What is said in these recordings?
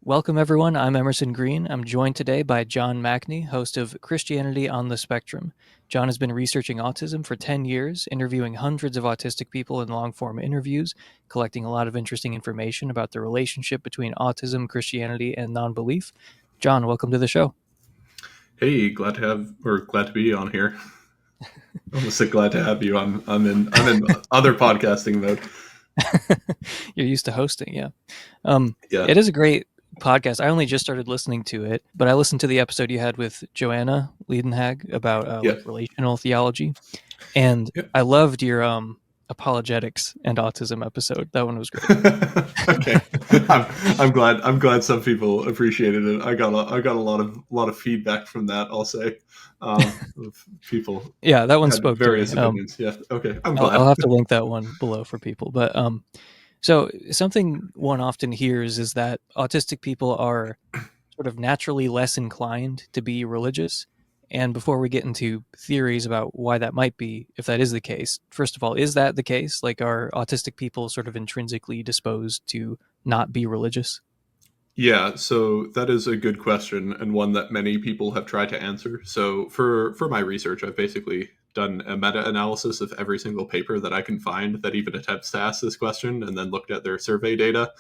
Welcome, everyone. I'm Emerson Green. I'm joined today by John Machnee, host of Christianity on the Spectrum. John has been researching autism for 10 years, interviewing hundreds of autistic people in long-form interviews, collecting a lot of interesting information about the relationship between autism, Christianity, and non-belief. John, welcome to the show. Hey, glad to be on here. Almost said glad to have you. I'm in other podcasting mode. You're used to hosting, yeah. Yeah, It is a great podcast. I only just started listening to it, but I listened to the episode you had with Joanna Liedenhag about yeah, relational theology, and yeah. I loved your apologetics and autism episode. That one was great. Okay, I'm glad some people appreciated it. I got a lot of feedback from that. I'll say, of people Yeah, that one had spoke to me. various opinions. Yeah, okay, I'm I'll glad. have to link that one below for people. But so something one often hears is that autistic people are sort of naturally less inclined to be religious. And before we get into theories about why that might be, if that is the case, first of all, is that the case? Like, are autistic people sort of intrinsically disposed to not be religious? Yeah, so that is a good question and one that many people have tried to answer. So for my research, I've basically done a meta-analysis of every single paper that I can find that even attempts to ask this question and then looked at their survey data.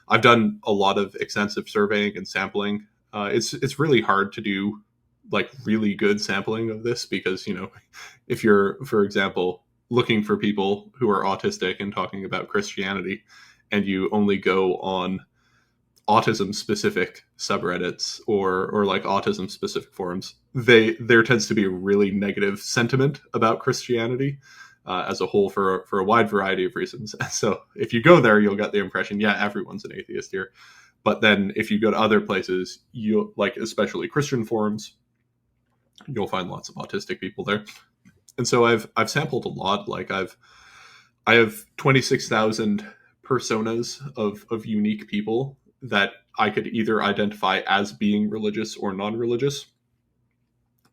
I've done a lot of extensive surveying and sampling. It's really hard to do like really good sampling of this because, if you're, for example, looking for people who are autistic and talking about Christianity and you only go on autism specific subreddits or like autism specific forums, there tends to be a really negative sentiment about Christianity as a whole for a wide variety of reasons. So if you go there, you'll get the impression, yeah, everyone's an atheist here. But then if you go to other places, you like especially Christian forums, you'll find lots of autistic people there. And so I've sampled a lot. I have 26,000 personas of unique people that I could either identify as being religious or non-religious.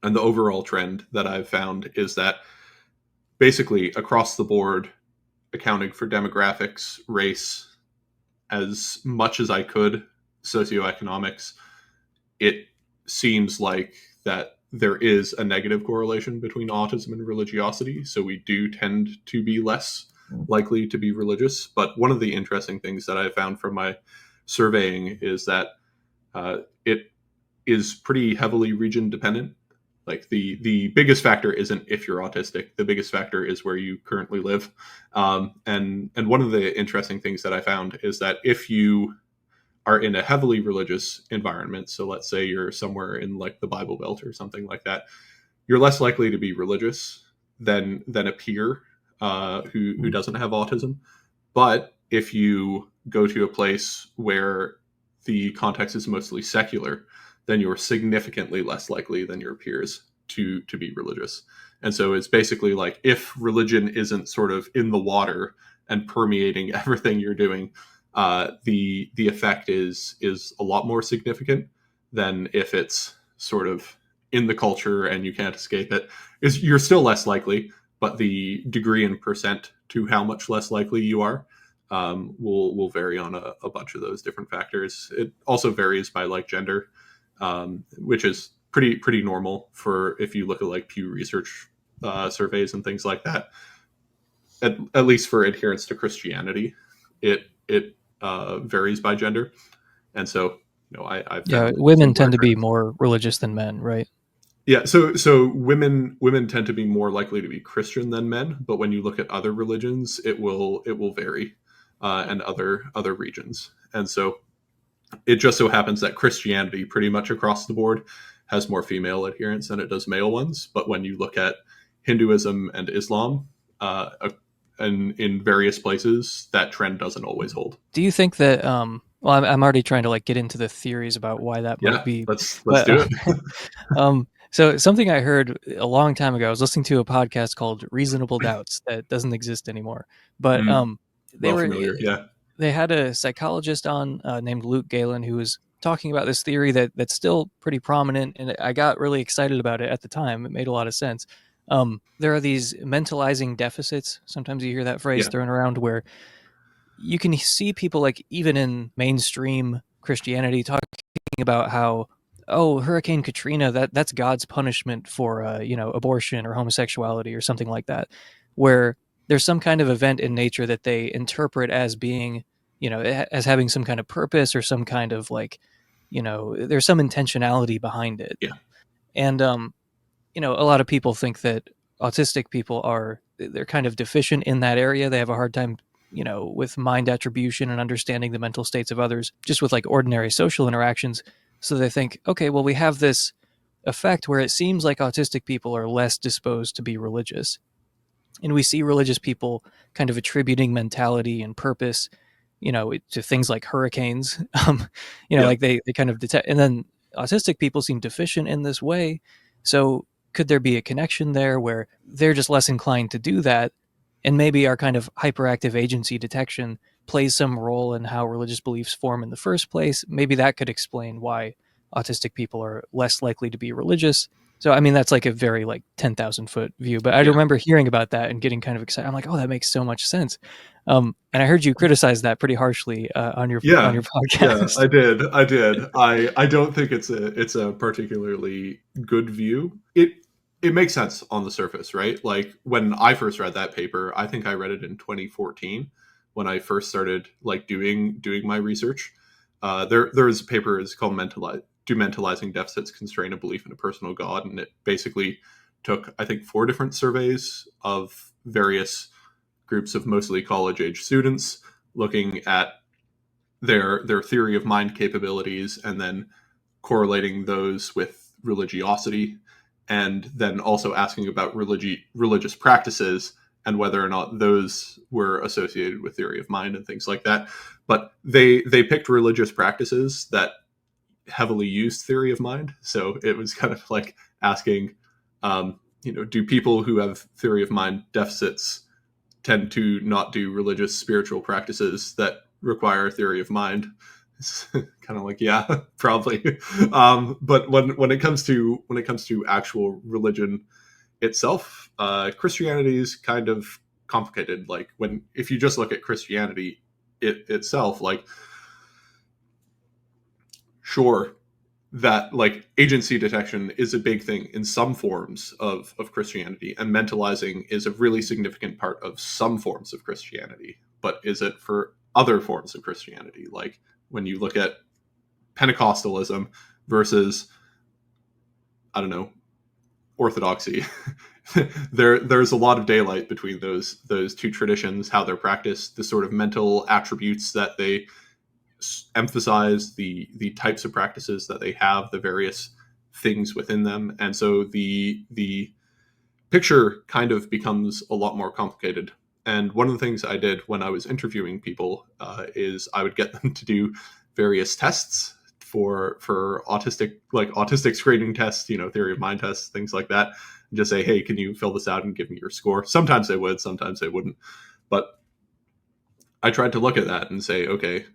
And the overall trend that I've found is that basically across the board, accounting for demographics, race, as much as I could, socioeconomics, it seems like that there is a negative correlation between autism and religiosity. So we do tend to be less likely to be religious. But one of the interesting things that I found from my surveying is that it is pretty heavily region dependent. Like the biggest factor isn't if you're autistic. The biggest factor is where you currently live. And one of the interesting things that I found is that if you are in a heavily religious environment, so let's say you're somewhere in like the Bible Belt or something like that, you're less likely to be religious than a peer who doesn't have autism. But if you go to a place where the context is mostly secular, then you're significantly less likely than your peers to be religious. And so it's basically like if religion isn't sort of in the water and permeating everything you're doing, the effect is a lot more significant than if it's sort of in the culture and you can't escape it. Is you're still less likely, but the degree and percent to how much less likely you are will vary on a bunch of those different factors. It also varies by like gender, which is pretty normal for if you look at like Pew Research surveys and things like that. At least for adherence to Christianity, it varies by gender, and so I Yeah, found women similar tend to be trends. more religious than men, right? Yeah, so women tend to be more likely to be Christian than men, but when you look at other religions, it will vary, and other regions, and so it just so happens that Christianity, pretty much across the board, has more female adherents than it does male ones. But when you look at Hinduism and Islam, in various places, that trend doesn't always hold. Do you think that well, I'm already trying to like get into the theories about why that might Yeah, be, let's but do it. so something I heard a long time ago, I was listening to a podcast called Reasonable Doubts that doesn't exist anymore, but Mm, they well were familiar. Yeah. they had a psychologist on named Luke Galen who was talking about this theory that's still pretty prominent, and I got really excited about it at the time. It made a lot of sense. There are these mentalizing deficits. Sometimes you hear that phrase Yeah. thrown around where you can see people like even in mainstream Christianity, talking about how, oh, Hurricane Katrina, that's God's punishment for abortion or homosexuality or something like that, where there's some kind of event in nature that they interpret as being, as having some kind of purpose or some kind of like, there's some intentionality behind it. Yeah. And a lot of people think that autistic people they're kind of deficient in that area. They have a hard time, with mind attribution and understanding the mental states of others, just with like ordinary social interactions. So they think, okay, well, we have this effect where it seems like autistic people are less disposed to be religious. And we see religious people kind of attributing mentality and purpose, to things like hurricanes. Yeah. Like they kind of detect, and then autistic people seem deficient in this way. So could there be a connection there where they're just less inclined to do that? And maybe our kind of hyperactive agency detection plays some role in how religious beliefs form in the first place. Maybe that could explain why autistic people are less likely to be religious. So, I mean, that's like a very like 10,000-foot view, but I Yeah. remember hearing about that and getting kind of excited. I'm like, oh, that makes so much sense. And I heard you criticize that pretty harshly on your Yeah, yeah, podcast. I did. I did. I don't think it's a particularly good view. It makes sense on the surface, right? Like when I first read that paper, I think I read it in 2014 when I first started like doing my research. There is a paper, it's called "Do Mentalizing Deficits Constrain a Belief in a Personal God?" And it basically took, I think, 4 different surveys of various groups of mostly college age students, looking at their theory of mind capabilities and then correlating those with religiosity, and then also asking about religious practices and whether or not those were associated with theory of mind and things like that. But they picked religious practices that heavily used theory of mind, so it was kind of like asking, do people who have theory of mind deficits tend to not do religious spiritual practices that require theory of mind? It's kind of like, yeah, probably. But when it comes to actual religion itself, Christianity is kind of complicated. Like if you just look at Christianity itself, like, sure, that like agency detection is a big thing in some forms of Christianity, and mentalizing is a really significant part of some forms of Christianity. But is it for other forms of Christianity? Like when you look at Pentecostalism versus, I don't know, Orthodoxy, there's a lot of daylight between those two traditions, how they're practiced, the sort of mental attributes that they emphasize, the types of practices that they have, the various things within them. And so the picture kind of becomes a lot more complicated. And one of the things I did when I was interviewing people is I would get them to do various tests for autistic screening tests, theory of mind tests, things like that, and just say, hey, can you fill this out and give me your score? Sometimes they would, sometimes they wouldn't. But I tried to look at that and say, okay,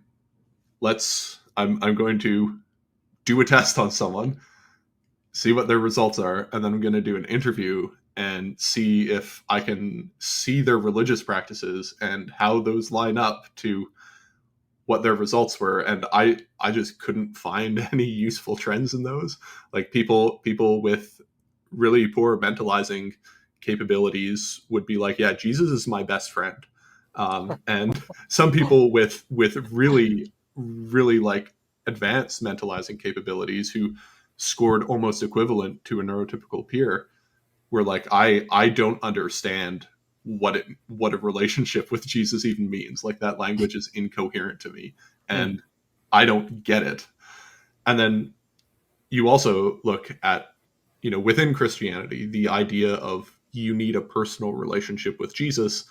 I'm going to do a test on someone, see what their results are, and then I'm going to do an interview and see if I can see their religious practices and how those line up to what their results were. And I just couldn't find any useful trends in those. Like people with really poor mentalizing capabilities would be like, yeah, Jesus is my best friend. And some people with really like advanced mentalizing capabilities who scored almost equivalent to a neurotypical peer were like, I don't understand what a relationship with Jesus even means. Like that language is incoherent to me Mm. and I don't get it. And then you also look at, within Christianity, the idea of you need a personal relationship with Jesus.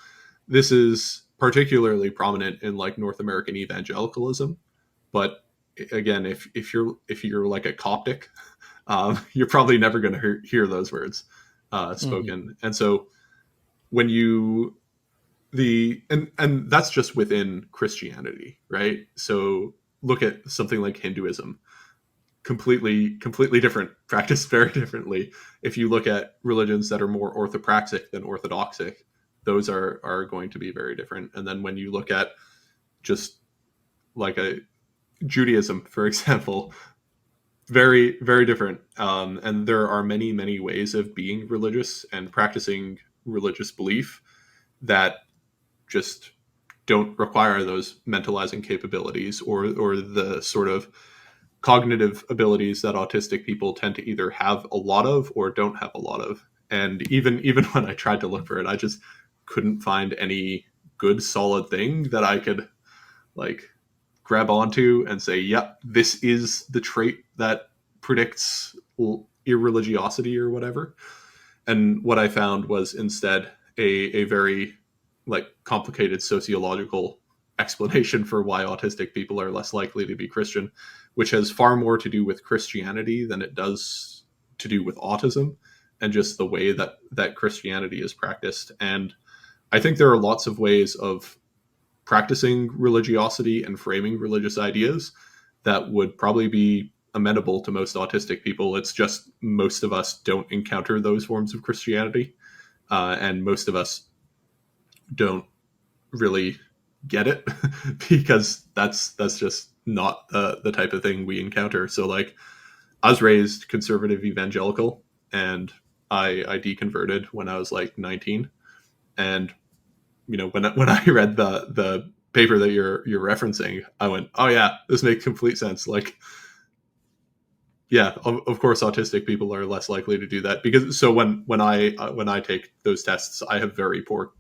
This is particularly prominent in like North American evangelicalism. But again, if you're like a Coptic, you're probably never going to hear those words Mm-hmm. spoken. And so when you and that's just within Christianity, right? So look at something like Hinduism, completely different, practiced very differently. If you look at religions that are more orthopraxic than orthodoxic, those are going to be very different. And then when you look at just like Judaism, for example, very, very different. And there are many, many ways of being religious and practicing religious belief that just don't require those mentalizing capabilities or the sort of cognitive abilities that autistic people tend to either have a lot of or don't have a lot of. And even when I tried to look for it, I just couldn't find any good solid thing that I could like grab onto and say, yep, this is the trait that predicts irreligiosity or whatever. And what I found was instead a very like complicated sociological explanation for why autistic people are less likely to be Christian, which has far more to do with Christianity than it does to do with autism and just the way that Christianity is practiced. And I think there are lots of ways of practicing religiosity and framing religious ideas that would probably be amenable to most autistic people. It's just most of us don't encounter those forms of Christianity, and most of us don't really get it because that's just not the type of thing we encounter. So like I was raised conservative evangelical, and I deconverted when I was like 19. And when I read the paper that you're referencing, I went, oh yeah, this makes complete sense. Like, yeah, of course, autistic people are less likely to do that because so when I take those tests, I have very poor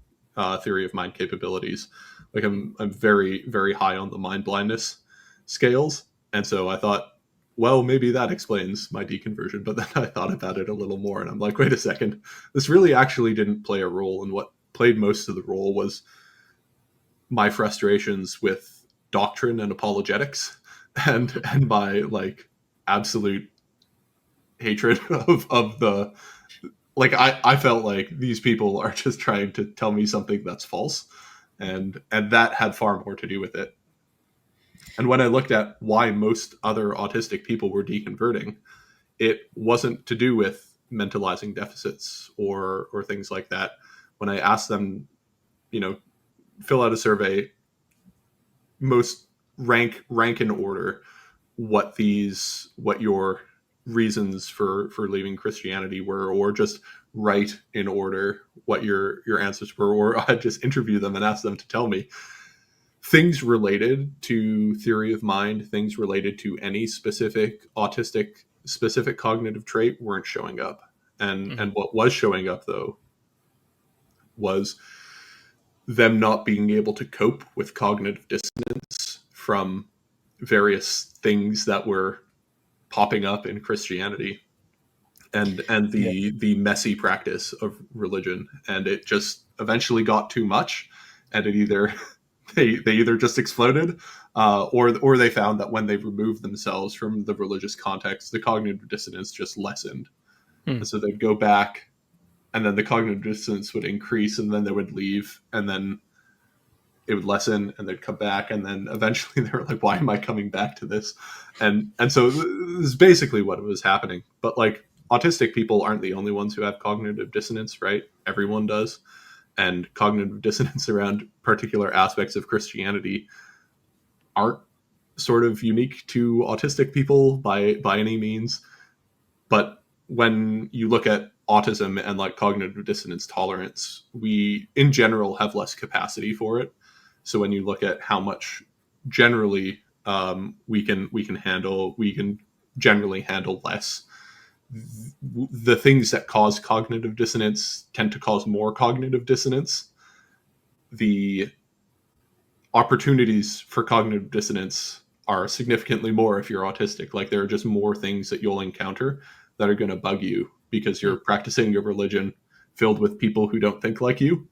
theory of mind capabilities. Like I'm very very high on the mind blindness scales, and so I thought, well, maybe that explains my deconversion. But then I thought about it a little more, and I'm like, wait a second, this really actually didn't play a role, and what played most of the role was my frustrations with doctrine and apologetics and my like absolute hatred of the like I felt like these people are just trying to tell me something that's false, and that had far more to do with it. And when I looked at why most other autistic people were deconverting, it wasn't to do with mentalizing deficits or things like that. When I asked them, you know, fill out a survey, most rank in order what your reasons for leaving Christianity were, or just write in order what your answers were, or I'd just interview them and ask them to tell me things related to theory of mind, things related to any specific autistic specific cognitive trait weren't showing up. Mm-hmm. And what was showing up though was them not being able to cope with cognitive dissonance from various things that were popping up in Christianity and Yeah. the messy practice of religion. And it just eventually got too much, and it either they either just exploded, or they found that when they removed themselves from the religious context, the cognitive dissonance just lessened, Hmm. and so they'd go back, and then the cognitive dissonance would increase, and then they would leave, and then it would lessen, and they'd come back, and then eventually they were like, why am I coming back to this? And so this is basically what was happening. But like autistic people aren't the only ones who have cognitive dissonance, right? Everyone does. And cognitive dissonance around particular aspects of Christianity aren't sort of unique to autistic people by any means. But when you look at autism and like cognitive dissonance tolerance, we in general have less capacity for it. So when you look at how much generally we can generally handle less. The things that cause cognitive dissonance tend to cause more cognitive dissonance. The opportunities for cognitive dissonance are significantly more if you're autistic. Like there are just more things that you'll encounter that are going to bug you because Hmm. you're practicing your religion filled with people who don't think like you.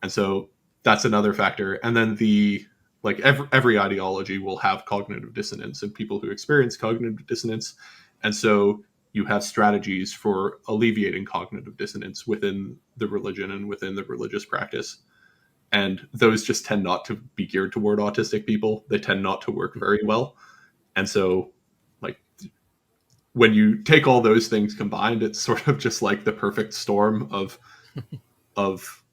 And so that's another factor. And then the like every ideology will have cognitive dissonance and people who experience cognitive dissonance. And so you have strategies for alleviating cognitive dissonance within the religion and within the religious practice. And those just tend not to be geared toward autistic people. They tend not to work very well. And so like when you take all those things combined, it's sort of just like the perfect storm of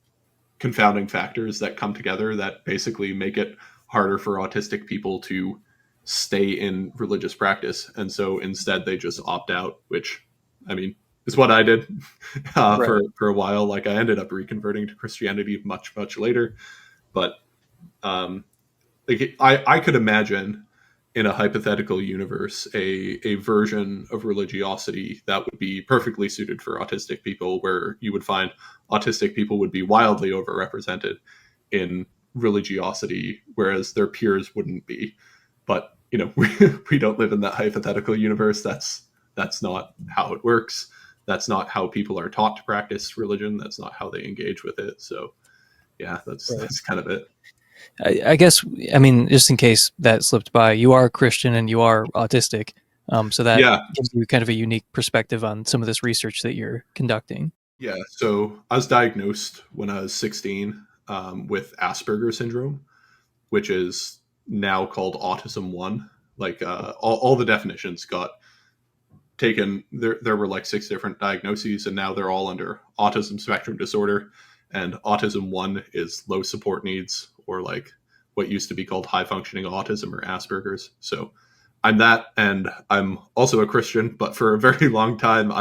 confounding factors that come together that basically make it harder for autistic people to stay in religious practice, and so instead they just opt out, which, I mean, is what I did Right. for a while. Like, I ended up reconverting to Christianity much later, but um, like, I could imagine in a hypothetical universe a version of religiosity that would be perfectly suited for autistic people, where you would find autistic people would be wildly overrepresented in religiosity, whereas their peers wouldn't be. But we don't live in that hypothetical universe. That's not how it works. That's not how people are taught to practice religion. That's not how they engage with it. So yeah, that's Right. that's kind of it. I guess, I mean, just in case that slipped by, you are Christian and you are autistic, so that Yeah, gives you kind of a unique perspective on some of this research that you're conducting. yeah. So I was diagnosed when I was 16 with Asperger syndrome, which is now called autism 1. Like, all the definitions got taken. There were like 6 different diagnoses, and now they're all under autism spectrum disorder. And autism 1 is low support needs, or like what used to be called high functioning autism or Asperger's. So I'm that, and I'm also a Christian. But for a very long time,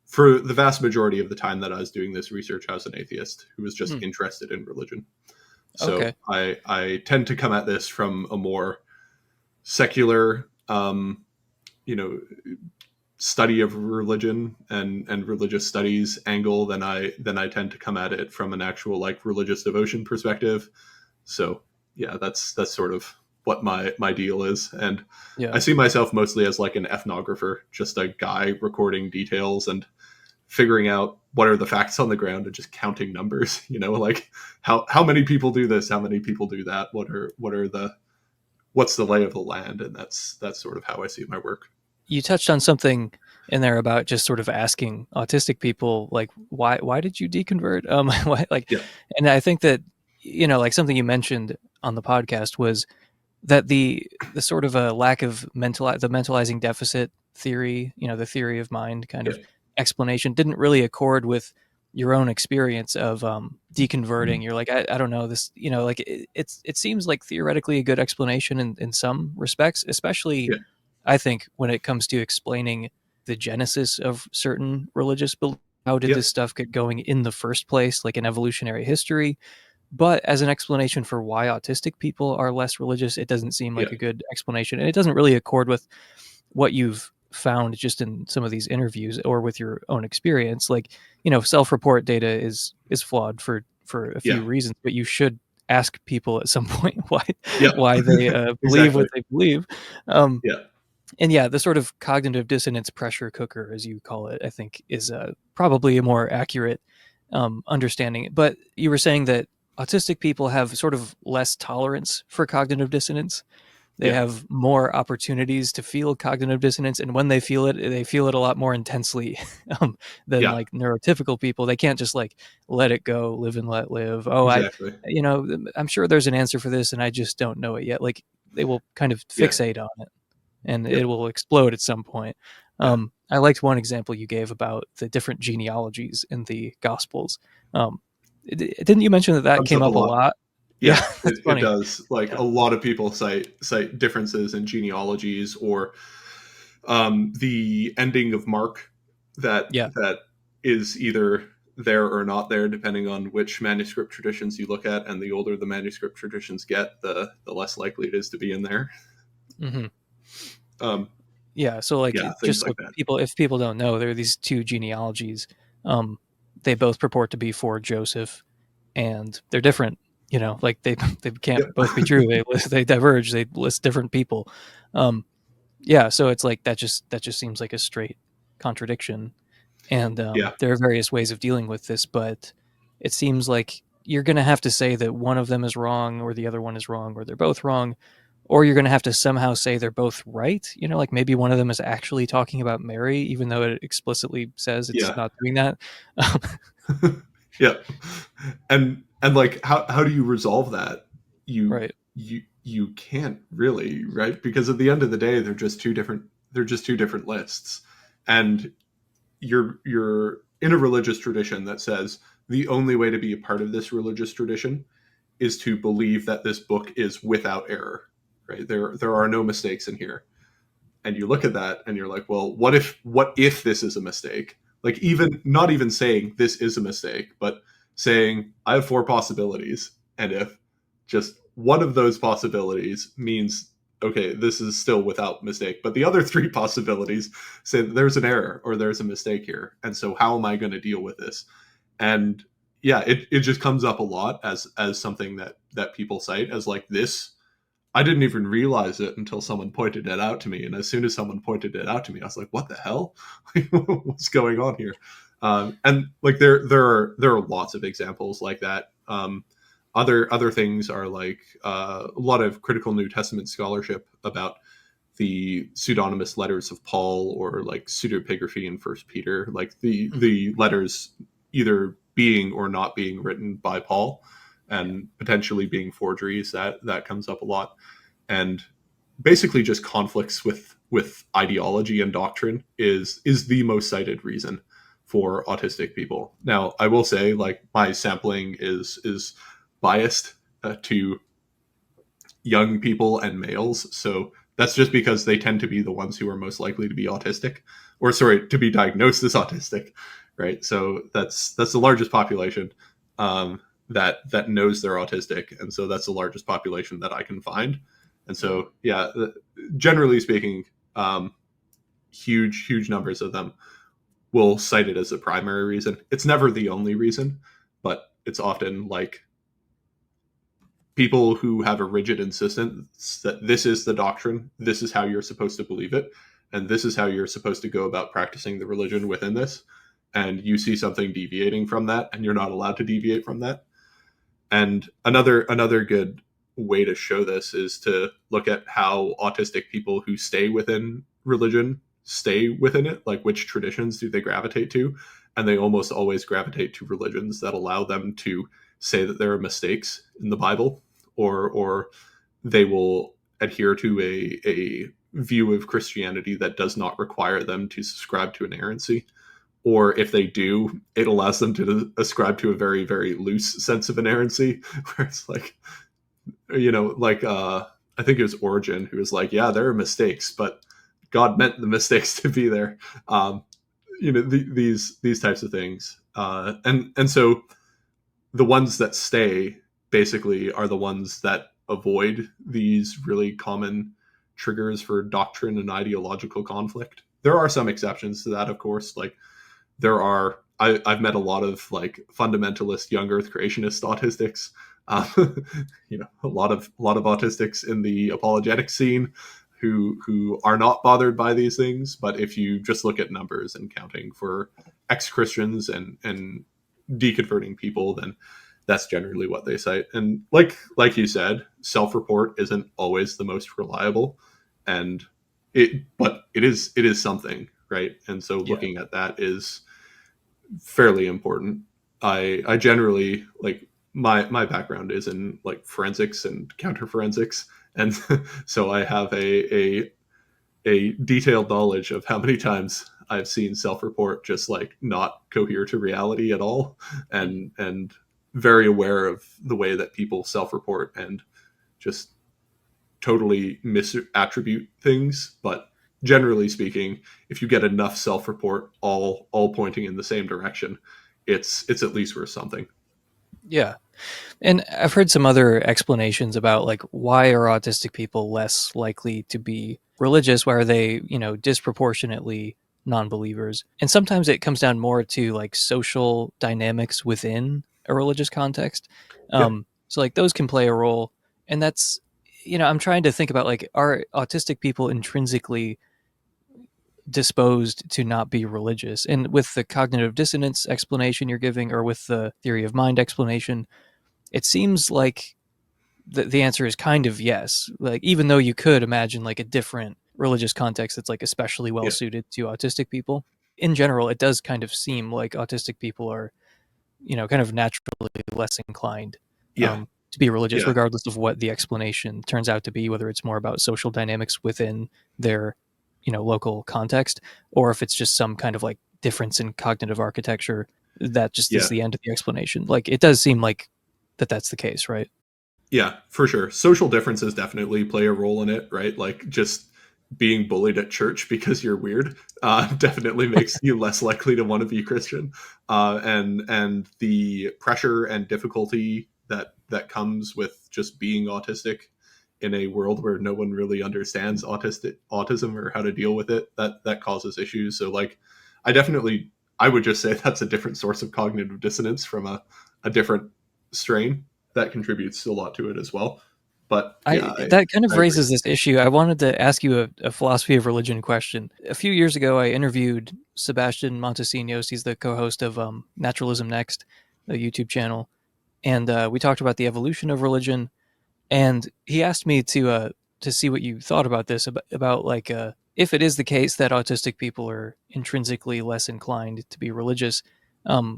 for the vast majority of the time that I was doing this research, I was an atheist who was just Hmm. interested in religion. So Okay. I tend to come at this from a more secular, you know, study of religion and religious studies angle than I tend to come at it from an actual like religious devotion perspective. So yeah, that's sort of what my deal is. And I Yeah. see myself mostly as like an ethnographer, just a guy recording details and figuring out what are the facts on the ground and just counting numbers, like how many people do this, how many people do that, what's the lay of the land. And that's sort of how I see my work. You touched on something in there about just sort of asking autistic people, like, why did you deconvert? Why, like, Yeah, and I think that, like something you mentioned on the podcast was that the sort of a lack of the mentalizing deficit theory, the theory of mind kind yeah, of explanation didn't really accord with your own experience of deconverting. You're like, I don't know this, like it seems like theoretically a good explanation in some respects, especially yeah, I think when it comes to explaining the genesis of certain religious beliefs. How did yeah, this stuff get going in the first place, like an evolutionary history? But as an explanation for why autistic people are less religious, it doesn't seem yeah, like a good explanation. And it doesn't really accord with what you've found just in some of these interviews or with your own experience. Like, self-report data is flawed for a yeah, few reasons, but you should ask people at some point why yeah. they believe Exactly. what they believe. Um, Yeah, and yeah, the sort of cognitive dissonance pressure cooker, as you call it, I think is probably a more accurate understanding. But you were saying that autistic people have sort of less tolerance for cognitive dissonance. They yeah, have more opportunities to feel cognitive dissonance, and when they feel it a lot more intensely than yeah, like neurotypical people. They can't just like let it go, live and let live. Oh, exactly. I'm sure there's an answer for this, and I just don't know it yet. Like they will kind of Yeah, fixate on it and yeah, it will explode at some point. yeah. I liked one example you gave about the different genealogies in the Gospels. Um, didn't you mention that Comes came up a up a lot. lot? Yeah, Yeah, that's it funny. does. Like, Yeah, a lot of people cite differences in genealogies, or the ending of Mark yeah. that is either there or not there, depending on which manuscript traditions you look at. And the older the manuscript traditions get, the less likely it is to be in there. Hmm. Um, Yeah. So like, yeah, things just like so that. if people don't know, there are these two genealogies. Um, they both purport to be for Joseph, and they're different. Like they can't Yep. both be true. They diverge. They list different people. Um, yeah. So it's like that just seems like a straight contradiction. And Yeah, there are various ways of dealing with this, but it seems like you're going to have to say that one of them is wrong or the other one is wrong or they're both wrong, or you're going to have to somehow say they're both right. Like maybe one of them is actually talking about Mary, even though it explicitly says it's yeah. not doing that. Yeah, and like, how do you resolve that? you Right. you can't really, right? Because at the end of the day, they're just two different lists. And you're in a religious tradition that says the only way to be a part of this religious tradition is to believe that this book is without error. right? There are no mistakes in here. And you look at that and you're like, well, what if this is a mistake? Like, even not even saying this is a mistake, but saying I have four possibilities, and if just one of those possibilities means okay, this is still without mistake, but the other three possibilities say that there's an error or there's a mistake here, and so how am I going to deal with this? And yeah, it just comes up a lot as something that people cite as like this. I didn't even realize it until someone pointed it out to me. And as soon as someone pointed it out to me, I was like, "What the hell? What's going on here?" And like there are lots of examples like that. Other things are like a lot of critical New Testament scholarship about the pseudonymous letters of Paul, or like pseudepigraphy in First Peter, like the letters either being or not being written by Paul, and potentially being forgeries. That comes up a lot. And basically just conflicts with ideology and doctrine is the most cited reason for autistic people. Now, I will say, like, my sampling is biased to young people and males, so that's just because they tend to be the ones who are most likely to be autistic, or sorry, to be diagnosed as autistic, right? So that's the largest population that knows they're autistic, and so that's the largest population that I can find. And so, yeah, generally speaking, huge numbers of them will cite it as a primary reason. It's never the only reason, but it's often like people who have a rigid insistence that this is the doctrine, this is how you're supposed to believe it, and this is how you're supposed to go about practicing the religion within this. And you see something deviating from that, and you're not allowed to deviate from that. And another good way to show this is to look at how autistic people who stay within religion stay within it. Like, which traditions do they gravitate to? And they almost always gravitate to religions that allow them to say that there are mistakes in the Bible, or they will adhere to a view of Christianity that does not require them to subscribe to inerrancy. Or if they do, it allows them to ascribe to a very, very loose sense of inerrancy, where it's like, like I think it was Origen who was like, yeah, there are mistakes, but God meant the mistakes to be there. These types of things, and so the ones that stay basically are the ones that avoid these really common triggers for doctrine and ideological conflict. There are some exceptions to that, of course. Like, I've met a lot of like fundamentalist young earth creationist autistics, a lot of autistics in the apologetic scene who are not bothered by these things. But if you just look at numbers and counting for ex-Christians and deconverting people, then that's generally what they cite. And like you said, self-report isn't always the most reliable, and but it is something, right? And so Yeah. looking at that is fairly important. I generally, like, my background is in like forensics and counter forensics, and so I have a detailed knowledge of how many times I've seen self-report just like not cohere to reality at all, and very aware of the way that people self-report and just totally misattribute things. But generally speaking, if you get enough self-report all pointing in the same direction, it's at least worth something. Yeah. And I've heard some other explanations about like why are autistic people less likely to be religious? Why are they, disproportionately non-believers? And sometimes it comes down more to like social dynamics within a religious context. Yeah, So like those can play a role, and that's, I'm trying to think about like, are autistic people intrinsically disposed to not be religious? And with the cognitive dissonance explanation you're giving, or with the theory of mind explanation, it seems like the answer is kind of yes. Like, even though you could imagine like a different religious context that's like especially well yeah, suited to autistic people, in general, it does kind of seem like autistic people are, kind of naturally less inclined yeah, to be religious, yeah, regardless of what the explanation turns out to be, whether it's more about social dynamics within their, local context, or if it's just some kind of like difference in cognitive architecture that just is yeah. the end of the explanation. Like, it does seem like that's the case, right? Yeah, for sure. Social differences definitely play a role in it, right? Like just being bullied at church because you're weird definitely makes you less likely to want to be Christian. And the pressure and difficulty that comes with just being autistic in a world where no one really understands autism or how to deal with it, that causes issues. So like, I would just say that's a different source of cognitive dissonance from a different strain that contributes a lot to it as well. But yeah, That kind of I agree. raises this issue. I wanted to ask you a philosophy of religion question. A few years ago, I interviewed Sebastian Montesinos. He's the co-host of Naturalism Next, a YouTube channel, and we talked about the evolution of religion. And he asked me to see what you thought about this, about like if it is the case that autistic people are intrinsically less inclined to be religious,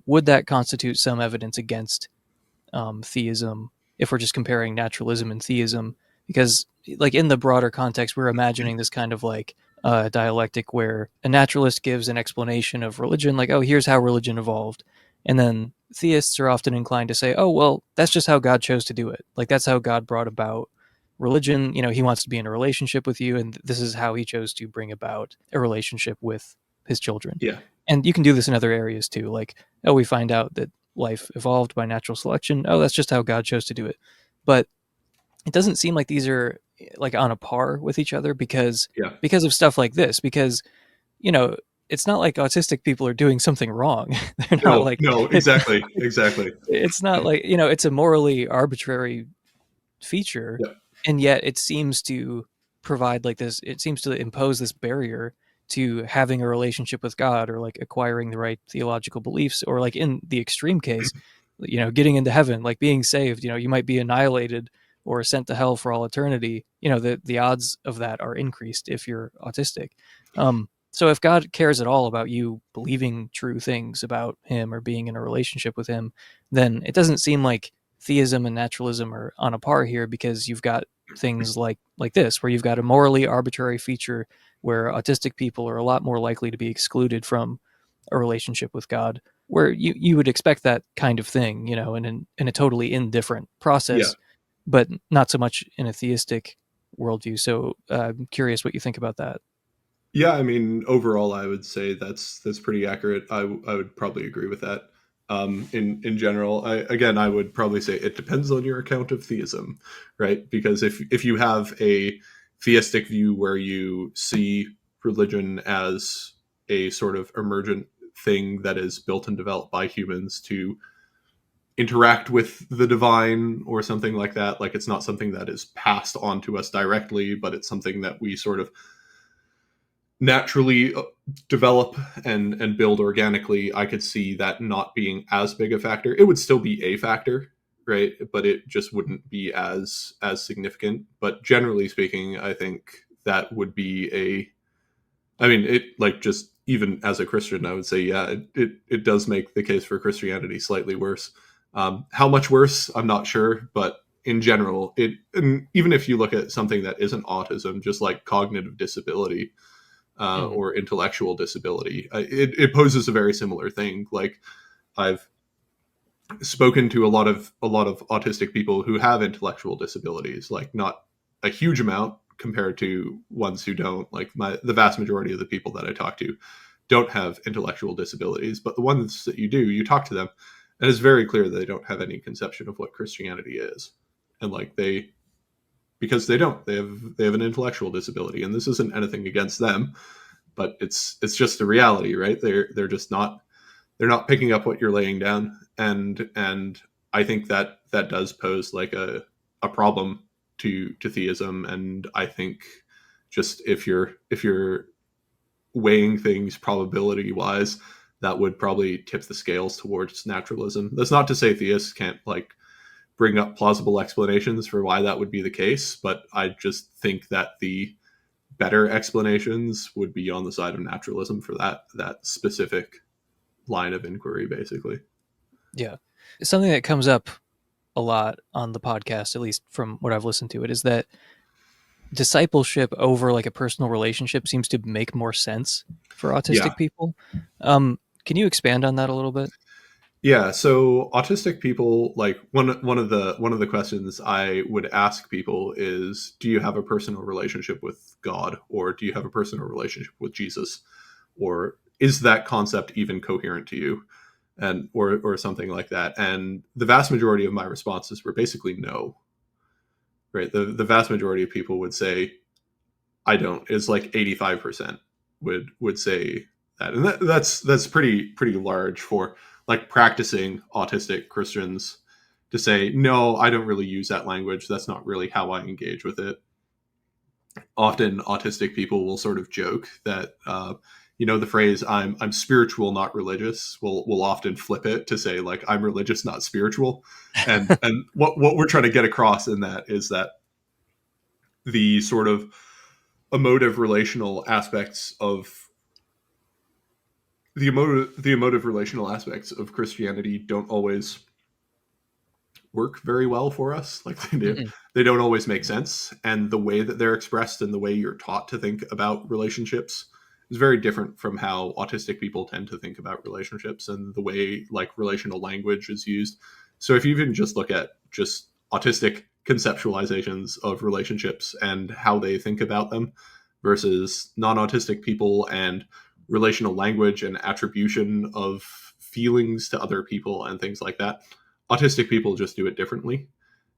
would that constitute some evidence against theism if we're just comparing naturalism and theism? Because like in the broader context, we're imagining this kind of like dialectic where a naturalist gives an explanation of religion, like, oh, here's how religion evolved, and then theists are often inclined to say, oh, well, that's just how God chose to do it. Like that's how God brought about religion. You know, he wants to be in a relationship with you, and this is how he chose to bring about a relationship with his children. Yeah, And you can do this in other areas too. Like, oh, we find out that life evolved by natural selection. Oh, that's just how God chose to do it. But it doesn't seem like these are like on a par with each other yeah. because of stuff like this. Because you know, it's not like autistic people are doing something wrong. They're not No, like no, exactly, exactly. it's not like it's a morally arbitrary feature, Yeah, and yet it seems to provide like this. It seems to impose this barrier to having a relationship with God, or like acquiring the right theological beliefs, or like in the extreme case, getting into heaven, like being saved. You might be annihilated or sent to hell for all eternity. The odds of that are increased if you're autistic. So if God cares at all about you believing true things about him or being in a relationship with him, then it doesn't seem like theism and naturalism are on a par here, because you've got things like this, where you've got a morally arbitrary feature where autistic people are a lot more likely to be excluded from a relationship with God, where you would expect that kind of thing, in a totally indifferent yeah, process, but not so much in a theistic worldview. So I'm curious what you think about that. yeah. I mean, overall, I would say that's pretty accurate. I would probably agree with that. In general, I would probably say it depends on your account of theism, right? Because if you have a theistic view where you see religion as a sort of emergent thing that is built and developed by humans to interact with the divine or something like that, like it's not something that is passed on to us directly, but it's something that we sort of naturally develop and build organically. I could see that not being as big a factor. It would still be a factor, right? But it just wouldn't be as significant. But generally speaking, I think that would be a I mean, it like just even as a Christian, I would say, yeah, it does make the case for Christianity slightly worse. How much worse, I'm not sure, but in general, and even if you look at something that isn't autism, just like cognitive disability Hmm. or intellectual disability, it poses a very similar thing. Like I've spoken to a lot of autistic people who have intellectual disabilities, like not a huge amount compared to ones who don't. Like the vast majority of the people that I talk to don't have intellectual disabilities, but the ones that you do, you talk to them, and it's very clear that they don't have any conception of what Christianity is, and like they because they have an intellectual disability, and this isn't anything against them, but it's just a reality, right? They're not picking up what you're laying down, and I think that does pose like a problem to theism. And I think just if you're weighing things probability wise, that would probably tip the scales towards naturalism. That's not to say theists can't like bring up plausible explanations for why that would be the case, but I just think that the better explanations would be on the side of naturalism for that specific line of inquiry, basically. Yeah, something that comes up a lot on the podcast, at least from what I've listened to it, is that discipleship over like a personal relationship seems to make more sense for Yeah, autistic people. Can you expand on that a little bit? Yeah, so autistic people, like one of the questions I would ask people is, do you have a personal relationship with God, or do you have a personal relationship with Jesus, or is that concept even coherent to you, and or something like that? And the vast majority of my responses were basically no. Right, the vast majority of people would say I don't. It's like 85% would say that, and that's pretty large for like practicing autistic Christians to say no. I don't really use that language. That's not really how I engage with it. Often, autistic people will sort of joke that the phrase "I'm spiritual, not religious" will often flip it to say like I'm religious, not spiritual, and what we're trying to get across in that is that the sort of emotive relational aspects of the emotive relational aspects of Christianity don't always work very well for us. Like Mm-mm. they don't always make sense, and the way that they're expressed and the way you're taught to think about relationships is very different from how autistic people tend to think about relationships and the way like relational language is used. So if you even just look at just autistic conceptualizations of relationships and how they think about them versus non-autistic people and relational language and attribution of feelings to other people and things like that, autistic people just do it differently.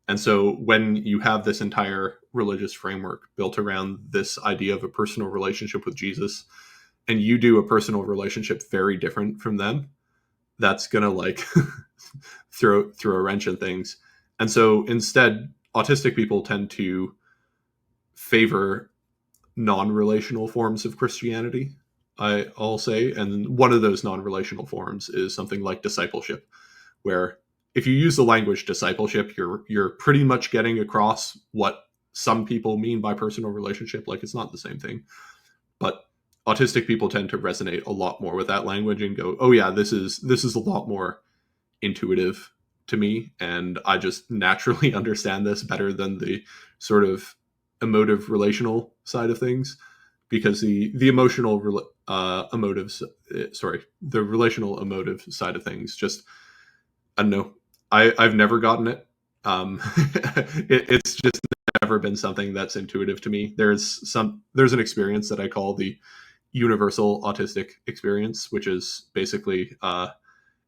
And so when you have this entire religious framework built around this idea of a personal relationship with Jesus, and you do a personal relationship very different from them, that's gonna like throw a wrench in things. And so instead, autistic people tend to favor non-relational forms of Christianity, I'll say. And one of those non-relational forms is something like discipleship, where if you use the language discipleship, you're pretty much getting across what some people mean by personal relationship. Like it's not the same thing, but autistic people tend to resonate a lot more with that language and go, "Oh yeah, this is a lot more intuitive to me, and I just naturally understand this better than the sort of emotive relational side of things." Because the emotives, sorry, the relational emotive side of things just, I don't know. I've never gotten it. It's just never been something that's intuitive to me. There's an experience that I call the universal autistic experience, which is basically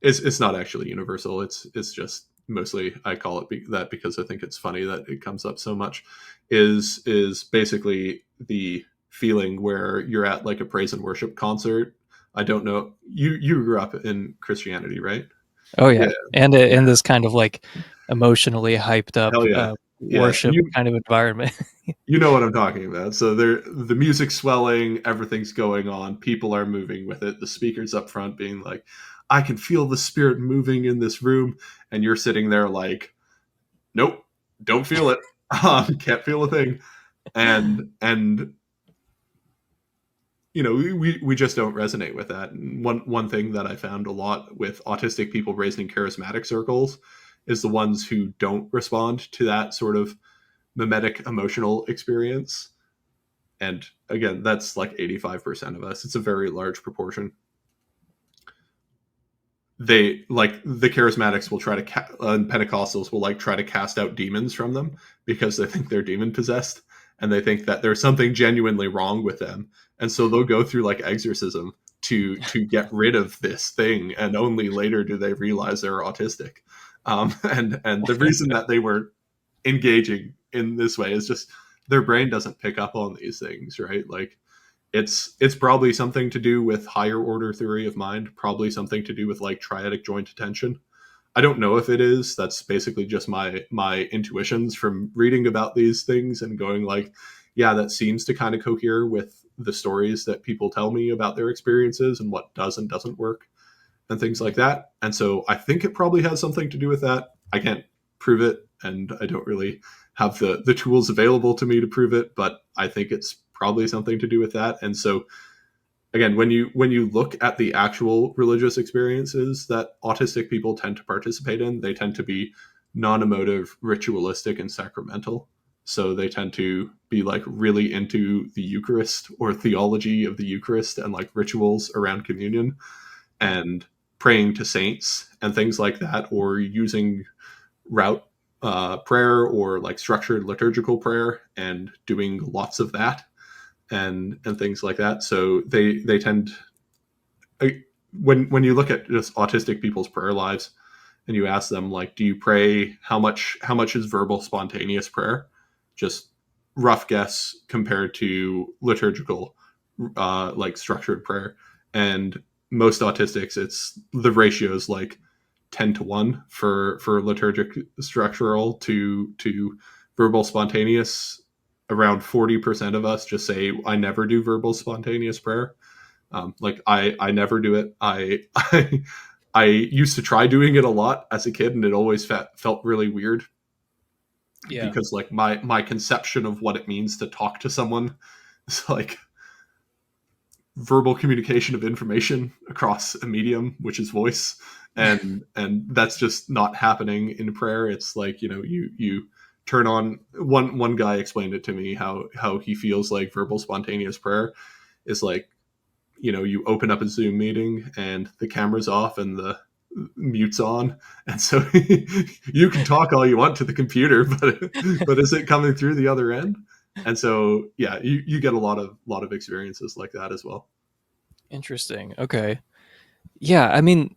it's not actually universal. It's just mostly I call it that because I think it's funny that it comes up so much. Is basically the feeling where you're at like a praise and worship concert. I don't know. You grew up in Christianity, right? Oh Yeah, yeah, and in yeah. this kind of like emotionally hyped up Hell yeah. Yeah. worship kind of environment. You know what I'm talking about. So the music's swelling, everything's going on, people are moving with it. The speakers up front being like, I can feel the spirit moving in this room, and you're sitting there like, nope, don't feel it. Can't feel a thing. And we just don't resonate with that. And one thing that I found a lot with autistic people raised in charismatic circles is the ones who don't respond to that sort of mimetic emotional experience. And again, that's like 85% of us. It's a very large proportion. They like the charismatics will try to and Pentecostals will like try to cast out demons from them because they think they're demon possessed, and they think that there's something genuinely wrong with them, and so they'll go through like exorcism to get rid of this thing, and only later do they realize they're autistic. And the reason that they were engaging in this way is just their brain doesn't pick up on these things, right? Like it's probably something to do with higher order theory of mind, probably something to do with like triadic joint attention. I don't know if it is. That's basically just my intuitions from reading about these things and going like, yeah, that seems to kind of cohere with the stories that people tell me about their experiences and what does and doesn't work and things like that. And so I think it probably has something to do with that. I can't prove it, and I don't really have the tools available to me to prove it, but I think it's probably something to do with that. And so again, when you look at the actual religious experiences that autistic people tend to participate in, they tend to be non-emotive, ritualistic, and sacramental. So they tend to be like really into the Eucharist or theology of the Eucharist and like rituals around communion. And praying to saints and things like that, or using route prayer or like structured liturgical prayer and doing lots of that and things like that. So they tend, when you look at just autistic people's prayer lives and you ask them like, do you pray, how much is verbal spontaneous prayer, just rough guess compared to liturgical like structured prayer. And most autistics, it's the ratio is like 10 to 1 for liturgic structural to verbal spontaneous. Around 40% of us just say, I never do verbal spontaneous prayer. Like I never do it. I used to try doing it a lot as a kid, and it always felt really weird Yeah. because like my conception of what it means to talk to someone is like verbal communication of information across a medium, which is voice, and that's just not happening in prayer. It's like, you turn on, one guy explained it to me, how he feels like verbal spontaneous prayer is like, you open up a Zoom meeting and the camera's off and the mute's on, and so you can talk all you want to the computer, but is it coming through the other end? And so yeah, you get a lot of experiences like that as well. Interesting. Okay. Yeah, I mean,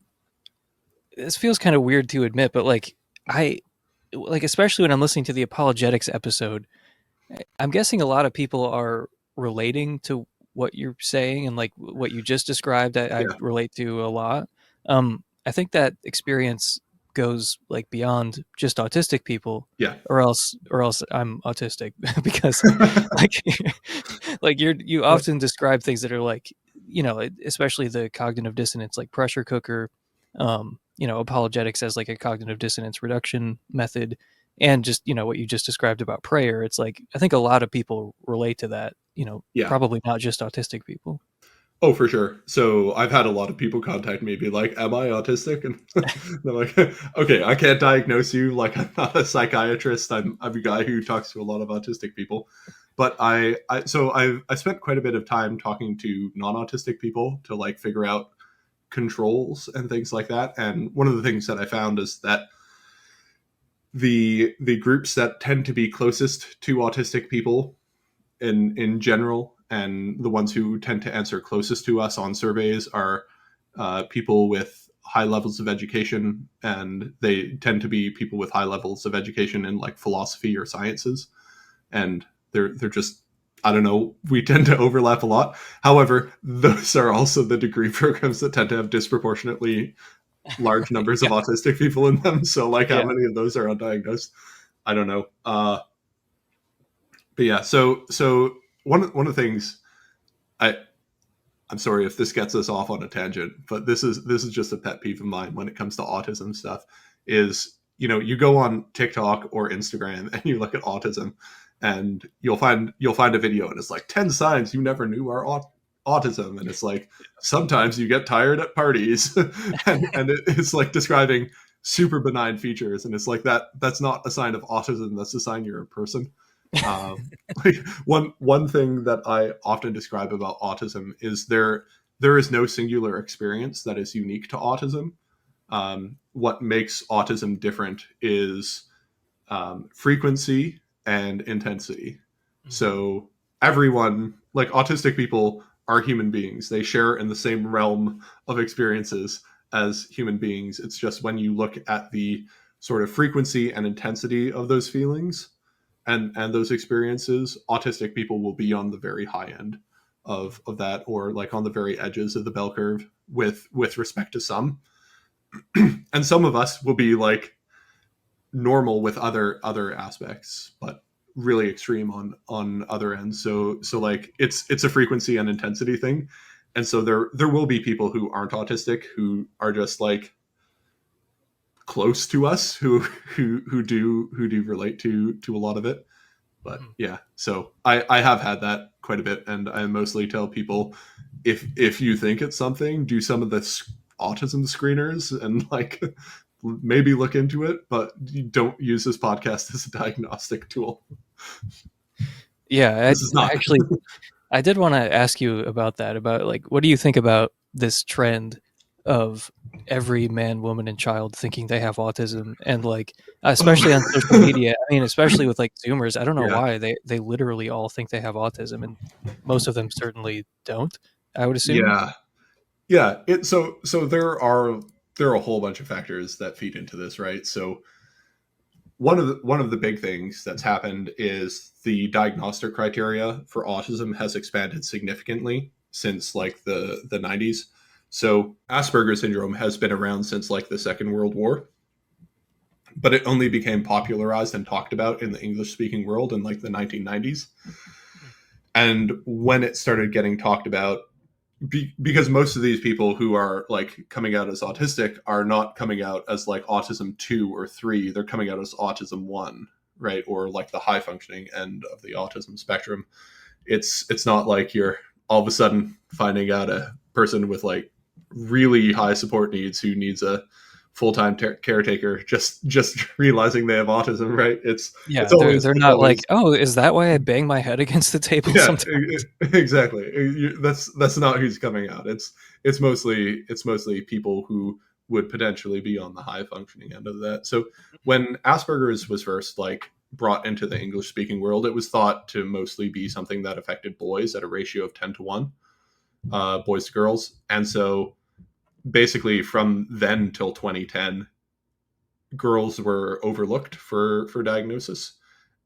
this feels kind of weird to admit, but like I like especially when I'm listening to the apologetics episode, I'm guessing a lot of people are relating to what you're saying and like what you just described. I Yeah, relate to a lot. I think that experience goes like beyond just autistic people, yeah. or else I'm autistic because like like you But often describe things that are like, especially the cognitive dissonance, like pressure cooker, apologetics as like a cognitive dissonance reduction method, and just what you just described about prayer. It's like I think a lot of people relate to that, yeah. probably not just autistic people. Oh, for sure. So I've had a lot of people contact me, be like, "Am I autistic?" And they're like, "Okay, I can't diagnose you. Like, I'm not a psychiatrist. I'm a guy who talks to a lot of autistic people." But I spent quite a bit of time talking to non-autistic people to like figure out controls and things like that. And one of the things that I found is that the groups that tend to be closest to autistic people in general, and the ones who tend to answer closest to us on surveys are people with high levels of education, and they tend to be people with high levels of education in like philosophy or sciences, and they're just, I don't know, we tend to overlap a lot. However, those are also the degree programs that tend to have disproportionately large numbers of Yeah, autistic people in them. So like, how yeah, many of those are undiagnosed? I don't know. But yeah, so one of the things, I I'm sorry if this gets us off on a tangent, but this is just a pet peeve of mine when it comes to autism stuff. Is, you go on TikTok or Instagram and you look at autism, and you'll find a video and it's like 10 signs you never knew are autism, and it's like, sometimes you get tired at parties, and it's like describing super benign features, and it's like, that's not a sign of autism, that's a sign you're a person. Like, one thing that I often describe about autism is there is no singular experience that is unique to autism. What makes autism different is frequency and intensity. Mhm. So everyone, like autistic people, are human beings. They share in the same realm of experiences as human beings. It's just when you look at the sort of frequency and intensity of those feelings and those experiences, autistic people will be on the very high end of that, or like on the very edges of the bell curve with respect to some. And some of us will be like normal with other aspects, but really extreme on other ends. So like, it's a frequency and intensity thing. And so there will be people who aren't autistic who are just like close to us, who do relate to a lot of it. But Mhm. yeah, so I have had that quite a bit, and I mostly tell people, if you think it's something, do some of the autism screeners and like maybe look into it, but you don't use this podcast as a diagnostic tool. Yeah, This is not. actually, I did want to ask you about that. About like, what do you think about this trend of every man, woman, and child thinking they have autism, and like especially on social Oh. media. I mean, especially with like Zoomers, I don't know Yeah. why they literally all think they have autism, and most of them certainly don't. I would assume. Yeah. Yeah. So there are a whole bunch of factors that feed into this, right? So one of the big things that's happened is the diagnostic criteria for autism has expanded significantly since like the 90s. So Asperger syndrome has been around since like the Second World War, but it only became popularized and talked about in the English speaking world in like the 1990s. And when it started getting talked about, because most of these people who are like coming out as autistic are not coming out as like autism 2 or 3, they're coming out as autism 1, right? Or like the high functioning end of the autism spectrum. It's not like you're all of a sudden finding out a person with like really high support needs who needs a full-time caretaker just realizing they have autism, right? It's Yeah, they're always they're it's not like, always oh, is that why I bang my head against the table yeah, sometimes? exactly. That's not who's coming out. It's mostly people who would potentially be on the high functioning end of that. So when Asperger's was first like brought into the English speaking world, it was thought to mostly be something that affected boys at a ratio of 10 to 1, boys to girls. And so basically from then till 2010, girls were overlooked for diagnosis,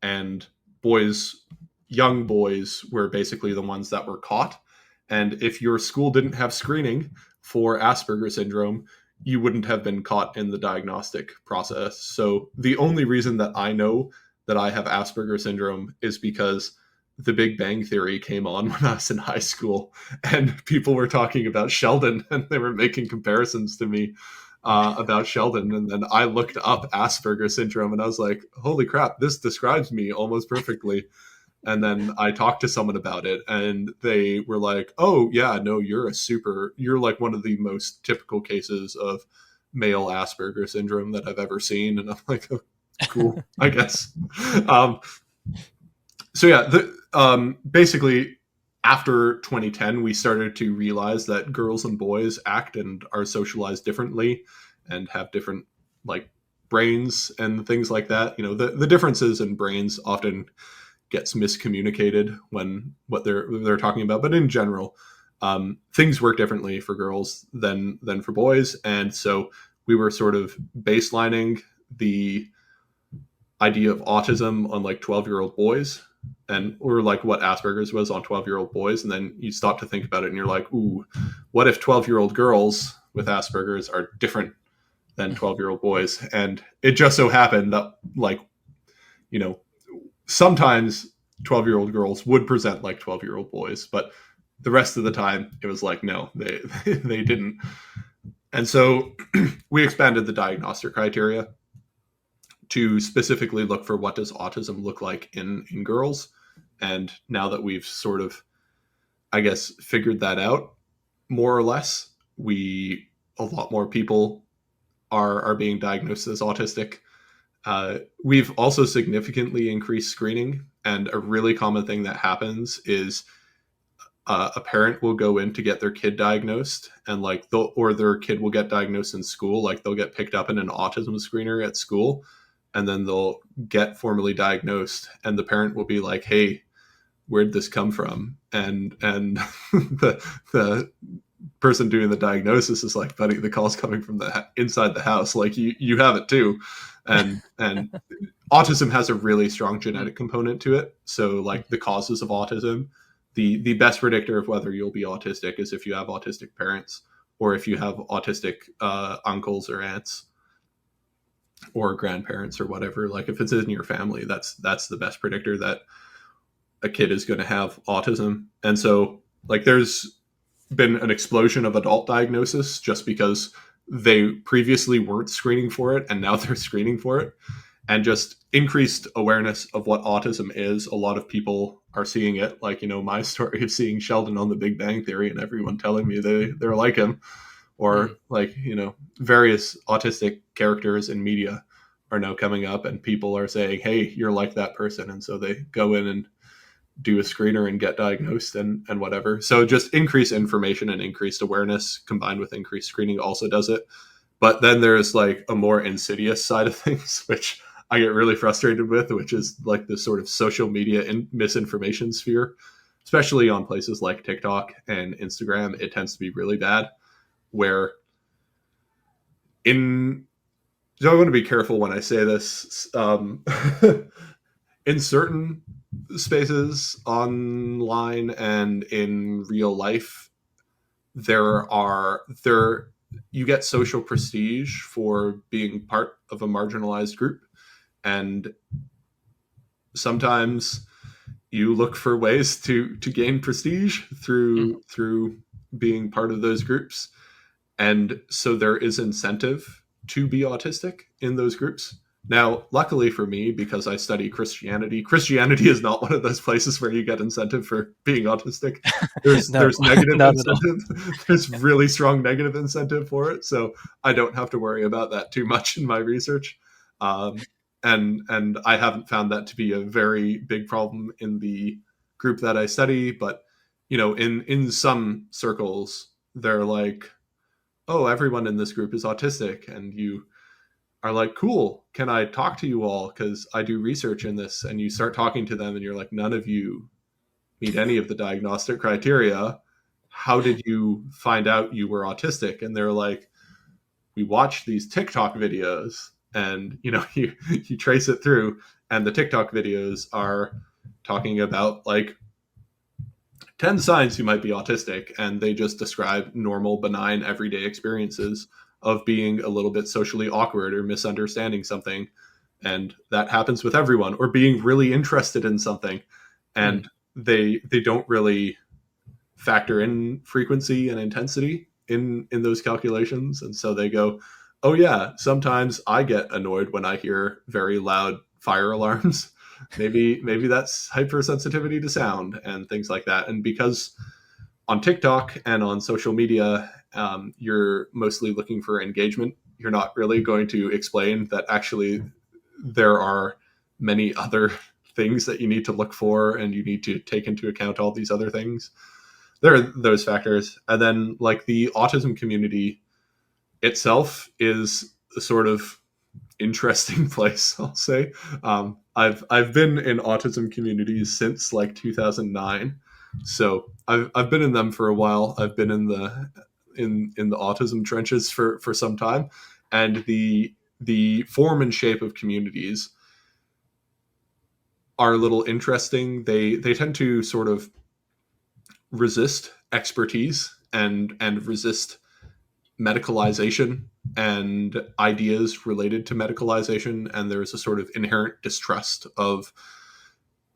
and boys, young boys, were basically the ones that were caught. And if your school didn't have screening for Asperger syndrome, you wouldn't have been caught in the diagnostic process. So the only reason that I know that I have Asperger syndrome is because the Big Bang Theory came on when I was in high school, and people were talking about Sheldon, and they were making comparisons to me about Sheldon. And then I looked up Asperger syndrome and I was like, holy crap, this describes me almost perfectly. And then I talked to someone about it and they were like, oh, yeah, no, you're like one of the most typical cases of male Asperger syndrome that I've ever seen. And I'm like, oh, cool, I guess. Um, so yeah, basically after 2010, we started to realize that girls and boys act and are socialized differently and have different like brains and things like that. The differences in brains often gets miscommunicated when what they're talking about, but in general, things work differently for girls than for boys. And so we were sort of baselining the idea of autism on like 12-year-old boys, and or like what Asperger's was on 12-year-old boys. And then you stop to think about it and you're like, ooh, what if 12-year-old girls with Asperger's are different than 12-year-old boys? And it just so happened that like, you know, sometimes 12-year-old girls would present like 12-year-old boys, but the rest of the time it was like, no, they they didn't. And so we expanded the diagnostic criteria to specifically look for what does autism look like in girls. And now that we've sort of, I guess, figured that out more or less, we a lot more people are being diagnosed as autistic. We've also significantly increased screening, and a really common thing that happens is a parent will go in to get their kid diagnosed, and like or their kid will get diagnosed in school, like they'll get picked up in an autism screener at school, and then they'll get formally diagnosed, and the parent will be like, "Hey, where'd this come from?" And the person doing the diagnosis is like, "Buddy, the call's coming from the inside the house. Like you have it too." And autism has a really strong Mm, genetic component to it. So mm, like the causes of autism, the best predictor of whether you'll be autistic is if you have autistic parents or if you have autistic uncles or aunts or grandparents or whatever. Like if it's in your family, that's the best predictor that a kid is going to have autism. And so like there's been an explosion of adult diagnosis just because they previously weren't screening for it and now they're screening for it, and just increased awareness of what autism is. A lot of people are seeing it, like my story of seeing Sheldon on the Big Bang Theory and everyone telling me they're like him, or mm. like various autistic characters in media are now coming up and people are saying, hey, you're like that person, and so they go in and do a screener and get diagnosed and whatever. So just increased information and increased awareness combined with increased screening also does it. But then there's like a more insidious side of things, which I get really frustrated with, which is like the sort of social media misinformation sphere, especially on places like TikTok and Instagram. It tends to be really bad, where in so I want to be careful when I say this. In certain spaces online and in real life, there you get social prestige for being part of a marginalized group, and sometimes you look for ways to gain prestige Mhm. through being part of those groups, and so there is incentive to be autistic in those groups. Now, luckily for me, because I study Christianity, Christianity is not one of those places where you get incentive for being autistic. No, There's negative not at all. incentive. There's really strong negative incentive for it. So I don't have to worry about that too much in my research. Um, and I haven't found that to be a very big problem in the group that I study. But in some circles, they're like, oh, everyone in this group is autistic, and you are like, cool, can I talk to you all because I do research in this? And you start talking to them and you're like, none of you meet any of the diagnostic criteria. How did you find out you were autistic? And they're like, we watched these TikTok videos, and you trace it through, and the TikTok videos are talking about like 10 signs you might be autistic, and they just describe normal, benign, everyday experiences of being a little bit socially awkward or misunderstanding something. And that happens with everyone, or being really interested in something. Mm. And they don't really factor in frequency and intensity in those calculations. And so they go, oh yeah, sometimes I get annoyed when I hear very loud fire alarms. Maybe that's hypersensitivity to sound and things like that. And because on TikTok and on social media, you're mostly looking for engagement, you're not really going to explain that actually there are many other things that you need to look for, and you need to take into account all these other things. There are those factors. And then like the autism community itself is a sort of interesting place, I'll say. I've been in autism communities since like 2009, so I've been in them for a while. I've been in the autism trenches for some time, and the form and shape of communities are a little interesting. They tend to sort of resist expertise and resist medicalization and ideas related to medicalization, and there's a sort of inherent distrust of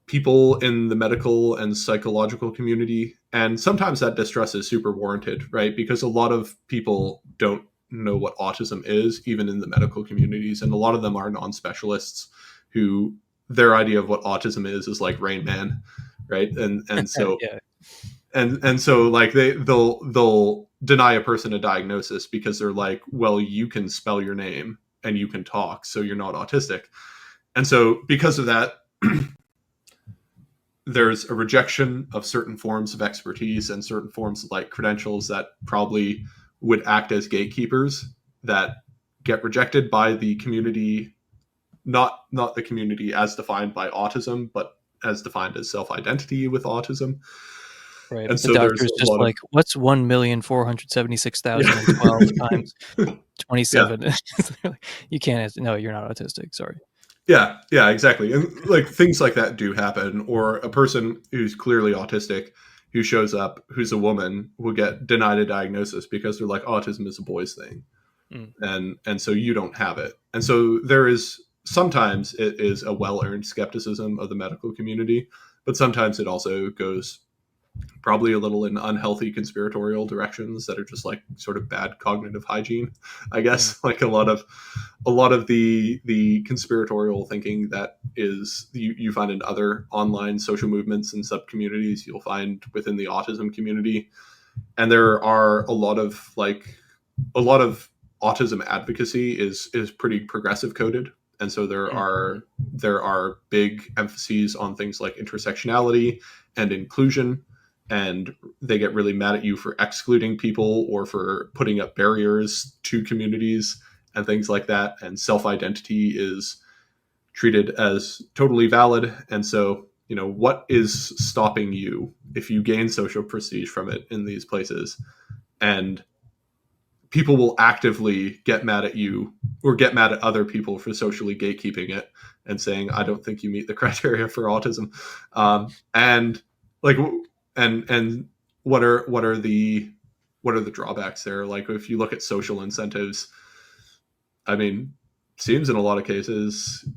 people in the medical and psychological community. And sometimes that distrust is super warranted, right? Because a lot of people don't know what autism is, even in the medical communities, and a lot of them are non-specialists who their idea of what autism is like Rain Man, right? And so Yeah. and so like they'll deny a person a diagnosis because they're like, well, you can spell your name and you can talk, so you're not autistic. And so because of that, there's a rejection of certain forms of expertise and certain forms of like credentials that probably would act as gatekeepers, that get rejected by the community, not the community as defined by autism, but as defined as self-identity with autism. Right. And The so there's doctor's a just lot of like, "What's 1,476,012 yeah. times Yeah. 27?" You can't answer, "No, you're not autistic, sorry." Yeah, exactly. And like things like that do happen. Or a person who's clearly autistic who shows up, who's a woman, will get denied a diagnosis because they're like, autism is a boy's thing. Mm. And so you don't have it. And so there is sometimes it is a well-earned skepticism of the medical community, but sometimes it also goes probably a little in unhealthy conspiratorial directions that are just like sort of bad cognitive hygiene, I Mm. guess. Like a lot of the conspiratorial thinking that is you find in other online social movements and sub communities, you'll find within the autism community. And there are a lot of autism advocacy is pretty progressive coded, And so Mm-hmm. there are big emphases on things like intersectionality and inclusion, and they get really mad at you for excluding people or for putting up barriers to communities and things like that. And self-identity is treated as totally valid. And so, what is stopping you if you gain social prestige from it in these places? And people will actively get mad at you or get mad at other people for socially gatekeeping it and saying, I don't think you meet the criteria for autism. And like, and what are the drawbacks there? Like, if you look at social incentives, I mean, seems in a lot of cases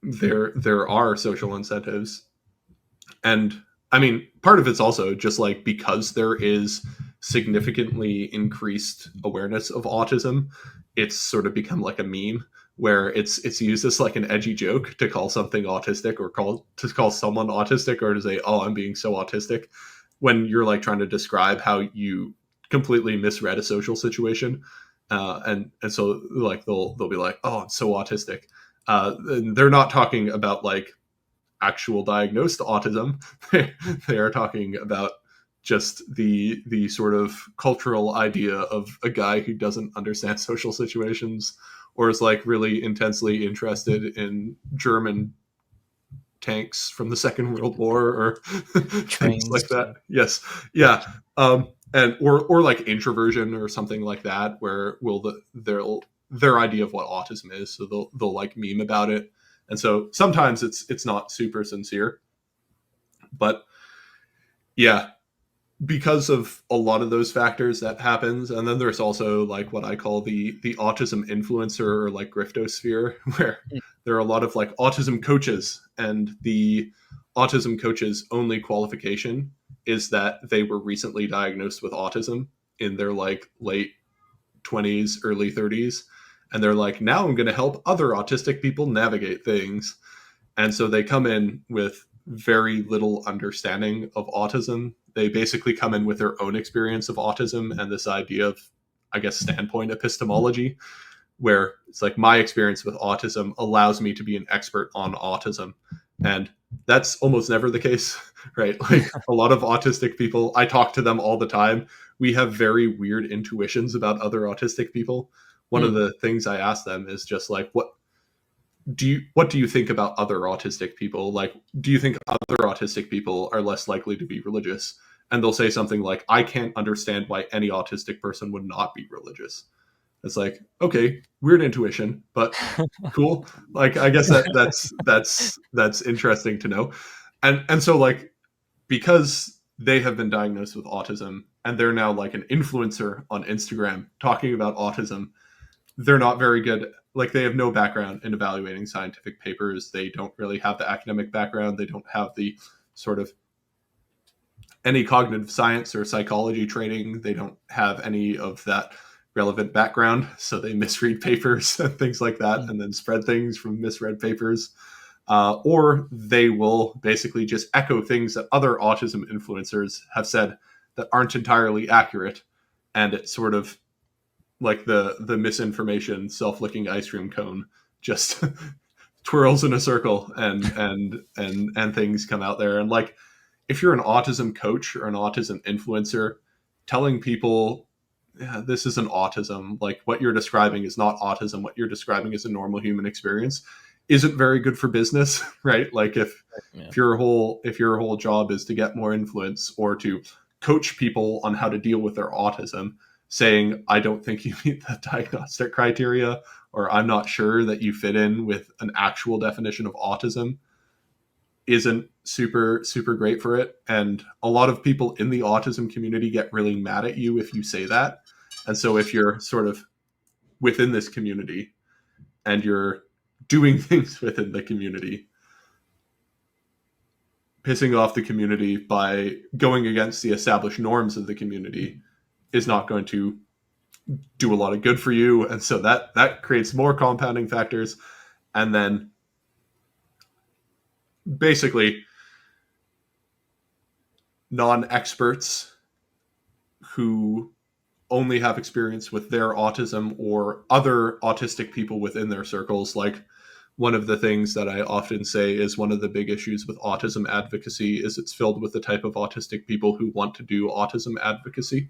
there are social incentives. And I mean, part of it's also just like because there is significantly increased awareness of autism, it's sort of become like a meme where it's used as like an edgy joke to call something autistic or call someone autistic or to say, oh, I'm being so autistic, when you're like trying to describe how you completely misread a social situation. And so like they'll be like, oh, I'm so autistic. And they're not talking about like actual diagnosed autism. They are talking about just the sort of cultural idea of a guy who doesn't understand social situations or is like really intensely interested in German tanks from the Second World War or things Trains. like that. Yes, yeah, and or like introversion or something like that, where their idea of what autism is, so they'll like meme about it, and so sometimes it's not super sincere, but yeah, because of a lot of those factors that happens. And then there's also like what I call the autism influencer or like griftosphere where there are a lot of like autism coaches, and the autism coaches only qualification is that they were recently diagnosed with autism in their like late 20s early 30s, and they're like, now I'm going to help other autistic people navigate things. And so they come in with very little understanding of autism. They basically come in with their own experience of autism and this idea of, I guess, standpoint epistemology, where it's like my experience with autism allows me to be an expert on autism. And that's almost never the case, right? Like a lot of autistic people, I talk to them all the time. We have very weird intuitions about other autistic people. One of Mm. the things I ask them is just like, what do you think about other autistic people? Like, do you think other autistic people are less likely to be religious? And they'll say something like, I can't understand why any autistic person would not be religious. It's like, okay, weird intuition, but cool. Like, I guess that's interesting to know. And so like, because they have been diagnosed with autism and they're now like an influencer on Instagram talking about autism, they're not very good. Like, they have no background in evaluating scientific papers. They don't really have the academic background. They don't have the sort of any cognitive science or psychology training. They don't have any of that relevant background. So they misread papers and things like that, Mm. and then spread things from misread papers. Or they will basically just echo things that other autism influencers have said that aren't entirely accurate. And it's sort of like the misinformation self-licking ice cream cone just twirls in a circle, and things come out there. And like, if you're an autism coach or an autism influencer telling people, yeah, this isn't autism, like what you're describing is not autism, what you're describing is a normal human experience, isn't very good for business. Right? Like, if Yeah. if your whole job is to get more influence or to coach people on how to deal with their autism, saying, I don't think you meet the diagnostic criteria, or I'm not sure that you fit in with an actual definition of autism, isn't super super great for it. And a lot of people in the autism community get really mad at you if you say that. And so if you're sort of within this community and you're doing things within the community, pissing off the community by going against the established norms of the community is not going to do a lot of good for you. And so that creates more compounding factors. And then basically non-experts who only have experience with their autism or other autistic people within their circles, like one of the things that I often say is one of the big issues with autism advocacy is it's filled with the type of autistic people who want to do autism advocacy.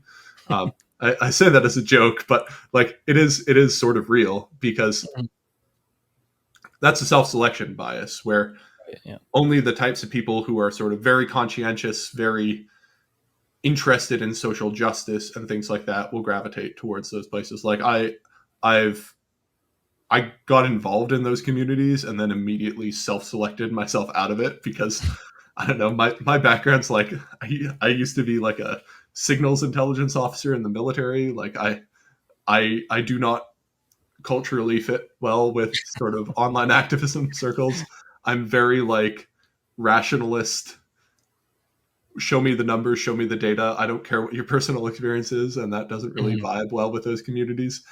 I say that as a joke, but like it is sort of real because Mhm. that's a self-selection bias where Yeah. only the types of people who are sort of very conscientious, very interested in social justice and things like that will gravitate towards those places. Like I've I got involved in those communities and then immediately self-selected myself out of it because I don't know, my background's like I used to be like a signals intelligence officer in the military. Like I do not culturally fit well with sort of online activism circles. I'm very like rationalist, show me the numbers, show me the data. I don't care what your personal experience is, and that doesn't really Mhm. vibe well with those communities.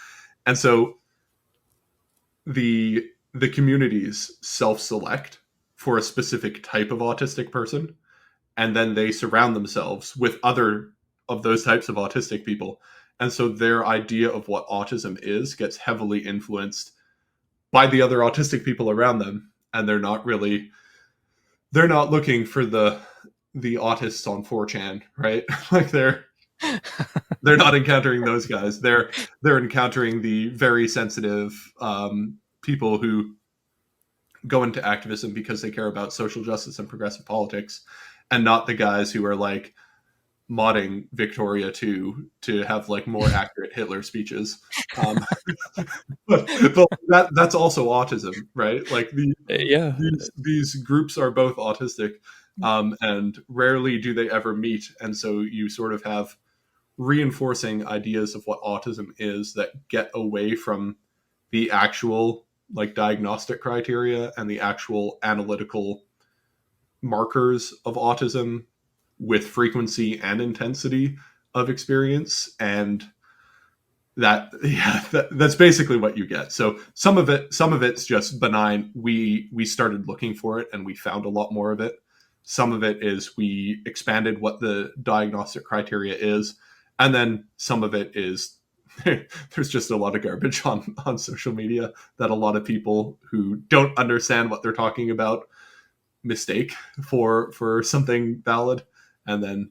And so the communities self-select for a specific type of autistic person, and then they surround themselves with other of those types of autistic people. And so their idea of what autism is gets heavily influenced by the other autistic people around them, and they're not looking for the autists on 4chan, right? Like they're not encountering those guys. They're encountering the very sensitive people who go into activism because they care about social justice and progressive politics, and not the guys who are like modding Victoria to have like more accurate Hitler speeches. Um, but that's also autism, right? Like Yeah. these groups are both autistic, and rarely do they ever meet, and so you sort of have reinforcing ideas of what autism is that get away from the actual like diagnostic criteria and the actual analytical markers of autism with frequency and intensity of experience. And that yeah that's basically what you get. So some of it's just benign. We started looking for it and we found a lot more of it. Some of it is we expanded what the diagnostic criteria is, and then some of it is there's just a lot of garbage on social media that a lot of people who don't understand what they're talking about mistake for something valid, and then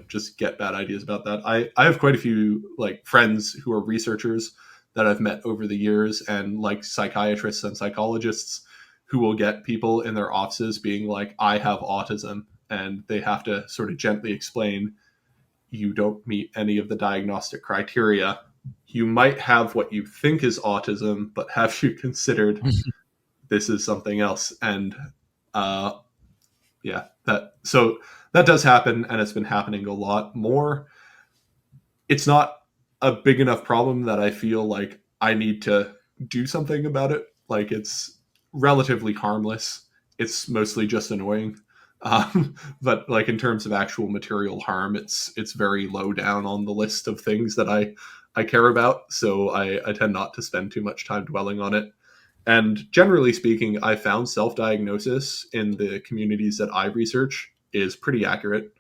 just get bad ideas about that. I have quite a few like friends who are researchers that I've met over the years, and like psychiatrists and psychologists who will get people in their offices being like, I have autism, and they have to sort of gently explain, you don't meet any of the diagnostic criteria. You might have what you think is autism, but have you considered this is something else? And uh, yeah, that does happen, and it's been happening a lot more. It's not a big enough problem that I feel like I need to do something about it. Like it's relatively harmless. It's mostly just annoying. But like in terms of actual material harm, it's very low down on the list of things that I care about. So I tend not to spend too much time dwelling on it. And generally speaking, I found self-diagnosis in the communities that I research is pretty accurate.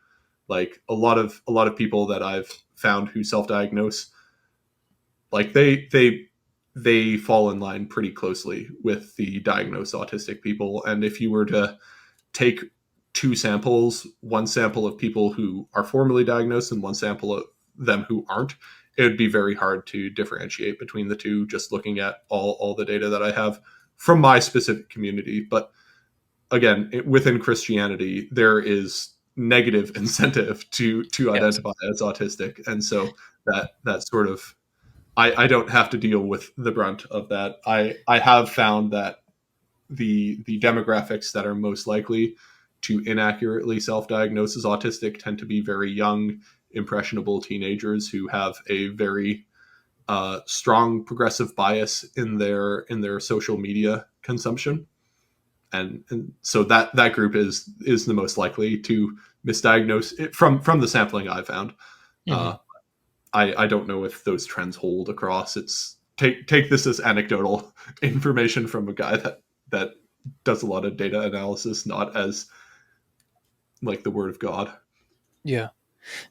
Like a lot of people that I've found who self-diagnose, like they fall in line pretty closely with the diagnosed autistic people. And if you were to take two samples, one sample of people who are formally diagnosed and one sample of them who aren't, it would be very hard to differentiate between the two just looking at all the data that I have from my specific community. But again, within Christianity, there is negative incentive to Yes. identify as autistic, and so that sort of I don't have to deal with the brunt of that. I have found that the demographics that are most likely to inaccurately self-diagnose as autistic tend to be very young, impressionable teenagers who have a very strong progressive bias in their social media consumption, and so that group is the most likely to misdiagnose it from the sampling I found. Hmm. Uh, I don't know if those trends hold across. It's take this as anecdotal information from a guy that does a lot of data analysis, not as like the word of God. Yeah.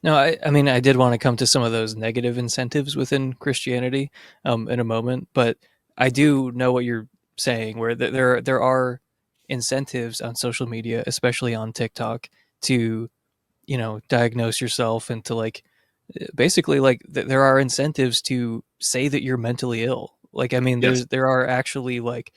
No, I mean, I did want to come to some of those negative incentives within Christianity in a moment, but I do know what you're saying, where there are incentives on social media, especially on TikTok, to diagnose yourself and to like basically like there are incentives to say that you're mentally ill. Like, I mean, Yes. there are actually like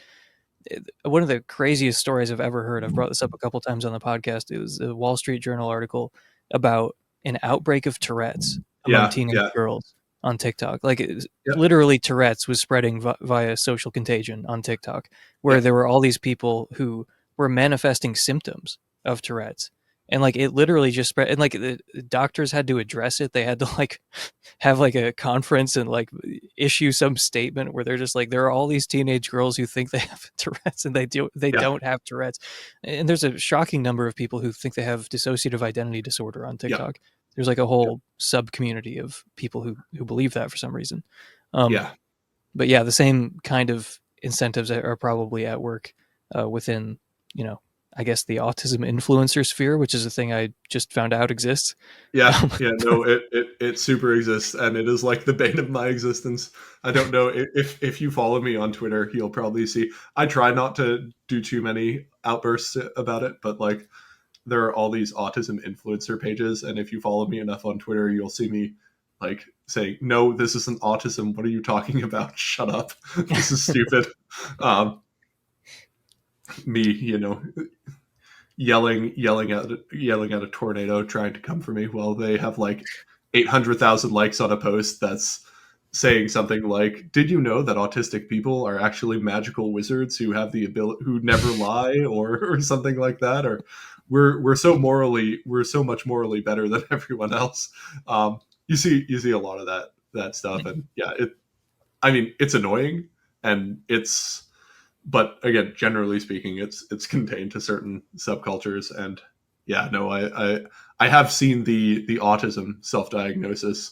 one of the craziest stories I've ever heard. I've brought this up a couple times on the podcast. It was a Wall Street Journal article about an outbreak of Tourette's among Yeah. teenage Yeah. girls on TikTok. Like, Yeah. literally Tourette's was spreading via social contagion on TikTok, where Yeah. there were all these people who were manifesting symptoms of Tourette's. And like it literally just spread, and like the doctors had to address it. They had to like have like a conference and like issue some statement where they're just like, there are all these teenage girls who think they have Tourette's and they Yeah. don't have Tourette's. And there's a shocking number of people who think they have dissociative identity disorder on Yeah. TikTok. There's like a Yeah. whole sub community of people who believe that for some reason. Um, Yeah. but yeah, the same kind of incentives are probably at work within, you know, I guess the autism influencer sphere, which is a thing I just found out exists. Yeah, Um, yeah, no, it super exists, and it is like the bane of my existence. I don't know if you follow me on Twitter, you'll probably see. I try not to do too many outbursts about it, but like there are all these autism influencer pages, and if you follow me enough on Twitter, you'll see me like saying, "No, this isn't autism. What are you talking about? Shut up. This is stupid." Um, me, yelling at a tornado trying to come for me while they have like 800,000 likes on a post that's saying something like, "Did you know that autistic people are actually magical wizards who have the ability who never lie," or something like that, or we're so much morally better than everyone else. You see a lot of that stuff, and yeah, I mean, it's annoying, and it's but again, generally speaking, it's contained to certain subcultures, and yeah, no, I have seen the autism self-diagnosis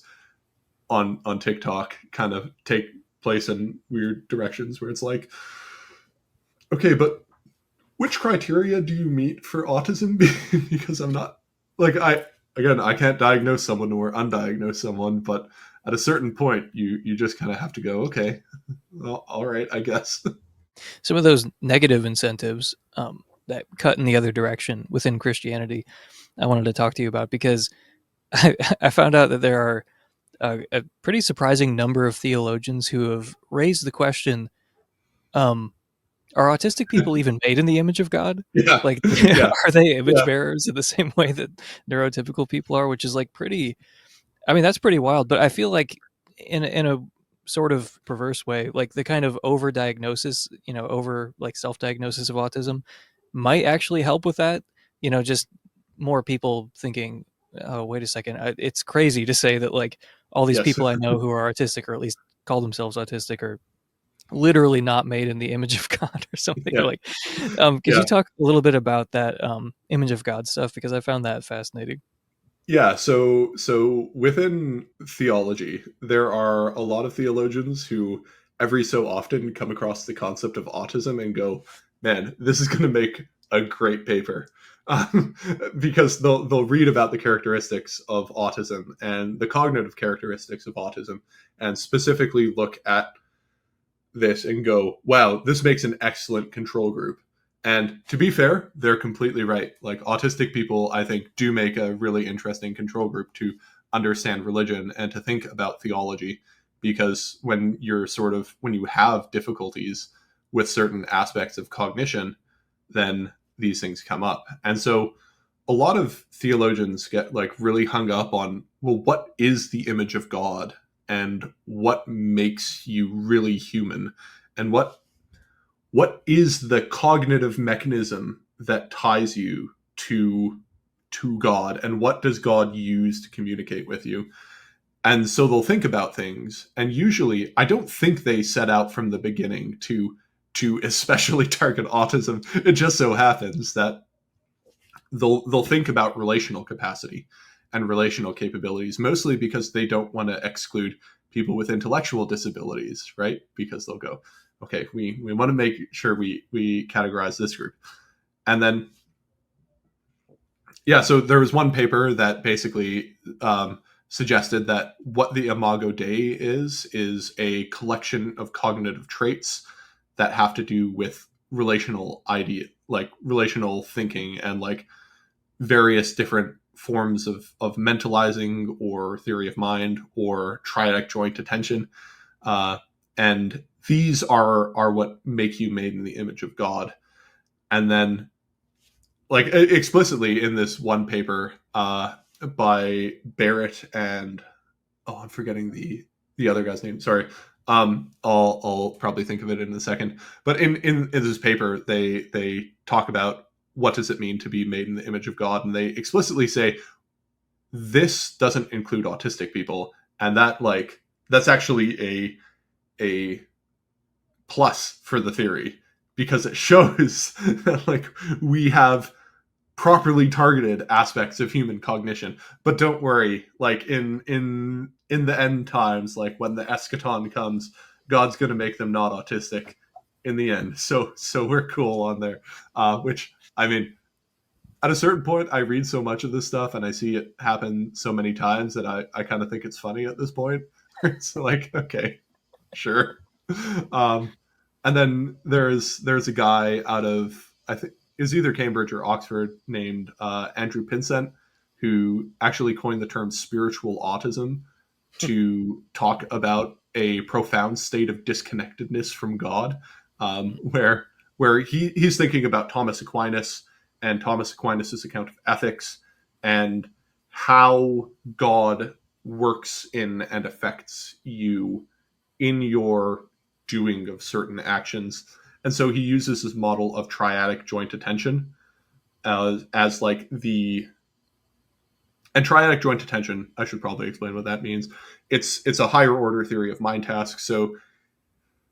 on TikTok kind of take place in weird directions where it's like, okay, but which criteria do you meet for autism? Because I'm not like I can't diagnose someone or undiagnose someone, but at a certain point, you just kind of have to go, okay, well, all right, I guess. some of those negative incentives that cut in the other direction within Christianity, I wanted to talk to you about because I found out that there are a pretty surprising number of theologians who have raised the question: um, Are autistic people even made in the image of God? Yeah, Like, yeah, are they image yeah. bearers in the same way that neurotypical people are? Which is like pretty. I mean, that's pretty wild. But I feel like in a sort of perverse way, like the kind of overdiagnosis, over like self-diagnosis of autism might actually help with that. Just more people thinking, oh, wait a second, it's crazy to say that like all these Yes. people I know who are autistic or at least call themselves autistic are literally not made in the image of God or something. Yeah. Like, could you Yeah. talk a little bit about that image of God stuff because I found that fascinating. Yeah. So within theology, there are a lot of theologians who every so often come across the concept of autism and go, "Man, this is going to make a great paper." Because they'll read about the characteristics of autism and the cognitive characteristics of autism, and specifically look at this and go, wow, this makes an excellent control group. And to be fair, they're completely right. Like autistic people, I think, do make a really interesting control group to understand religion and to think about theology. Because when when you have difficulties with certain aspects of cognition, then these things come up. And so a lot of theologians get like really hung up on, well, what is the image of God and what makes you really human and what is the cognitive mechanism that ties you to God and what does God use to communicate with you? And so they'll think about things, and usually I don't think they set out from the beginning to especially target autism. It just so happens that they'll think about relational capacity and relational capabilities, mostly because they don't want to exclude people with intellectual disabilities, right? Because they'll go, okay, we want to make sure we categorize this group. And then yeah, so there was one paper that basically suggested that what the Imago Dei is a collection of cognitive traits that have to do with relational idea, like relational thinking, and like various different forms of mentalizing or theory of mind or triadic joint attention. Uh, and these are what make you made in the image of God. And then, like explicitly in this one paper by Barrett and I'm forgetting the other guy's name. Sorry. I'll probably think of it in a second. But in this paper, they talk about what does it mean to be made in the image of God, and they explicitly say this doesn't include autistic people, and that's actually a plus for the theory because it shows that like we have properly targeted aspects of human cognition. But don't worry, like in the end times, like when the eschaton comes, God's going to make them not autistic in the end. So we're cool on there. Which I mean, at a certain point, I read so much of this stuff and I see it happen so many times that I kind of think it's funny at this point. It's like, okay, sure. Um, and then there's a guy out of, I think is either Cambridge or Oxford, named Andrew Pinsent, who actually coined the term spiritual autism to talk about a profound state of disconnectedness from God, where he's thinking about Thomas Aquinas and Thomas Aquinas' account of ethics and how God works in and affects you in your doing of certain actions. And so he uses this model of triadic joint attention as like the and triadic joint attention. I should probably explain what that means. It's a higher order theory of mind tasks. So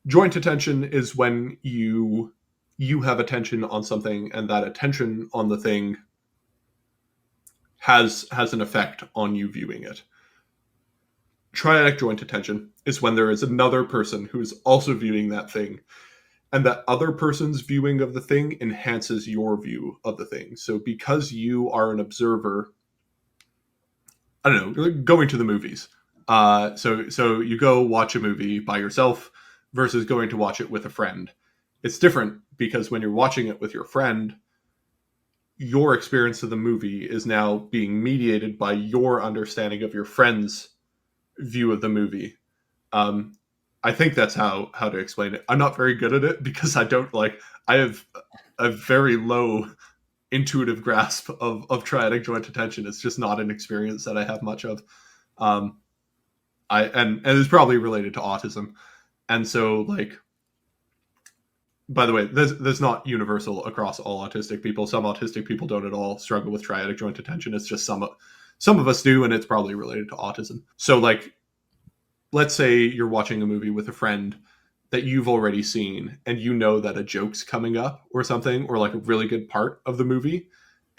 joint attention is when you have attention on something, and that attention on the thing has an effect on you viewing it. Triadic joint attention is when there is another person who's also viewing that thing, and that other person's viewing of the thing enhances your view of the thing. So because you are an observer, I don't know, going to the movies. So you go watch a movie by yourself versus going to watch it with a friend. It's different because when you're watching it with your friend, your experience of the movie is now being mediated by your understanding of your friend's view of the movie. Um, I think that's how to explain it. I'm not very good at it because I have a very low intuitive grasp of triadic joint attention. It's just not an experience that I have much of. Um, and it's probably related to autism. And so like, by the way, this not universal across all autistic people. Some autistic people don't at all struggle with triadic joint attention. It's just some of us do, and it's probably related to autism. So like, let's say you're watching a movie with a friend that you've already seen, and you know that a joke's coming up or something, or like a really good part of the movie.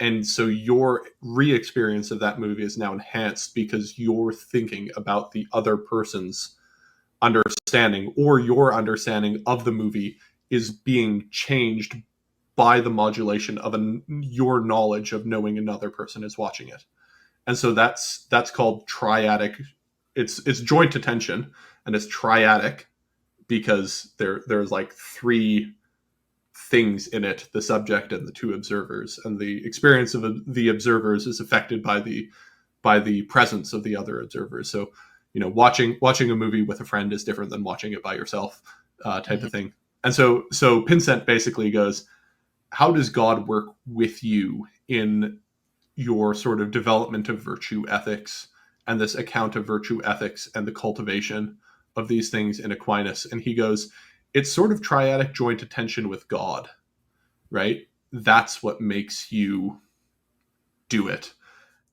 And so your re-experience of that movie is now enhanced because you're thinking about the other person's understanding, or your understanding of the movie is being changed by the modulation of your knowledge of knowing another person is watching it. And so that's called triadic. It's joint attention, and it's triadic because there's like three things in it: the subject and the two observers, and the experience of the observers is affected by the presence of the other observers. So watching a movie with a friend is different than watching it by yourself, type of thing. And so Pinsent basically goes, how does God work with you in your sort of development of virtue ethics and this account of virtue ethics and the cultivation of these things in Aquinas? And he goes, it's sort of triadic joint attention with God, right? That's what makes you do it.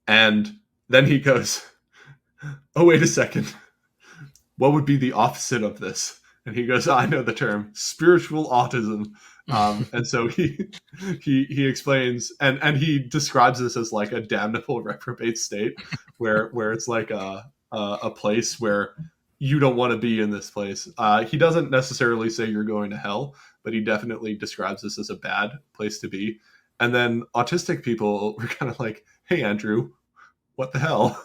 And then he goes, oh, wait a second. What would be the opposite of this? And he goes, I know the term, spiritual autism. And so he explains, and he describes this as like a damnable reprobate state, where it's like a place where you don't want to be in this place. He doesn't necessarily say you're going to hell, but he definitely describes this as a bad place to be. And then autistic people were kind of like, hey, Andrew, what the hell?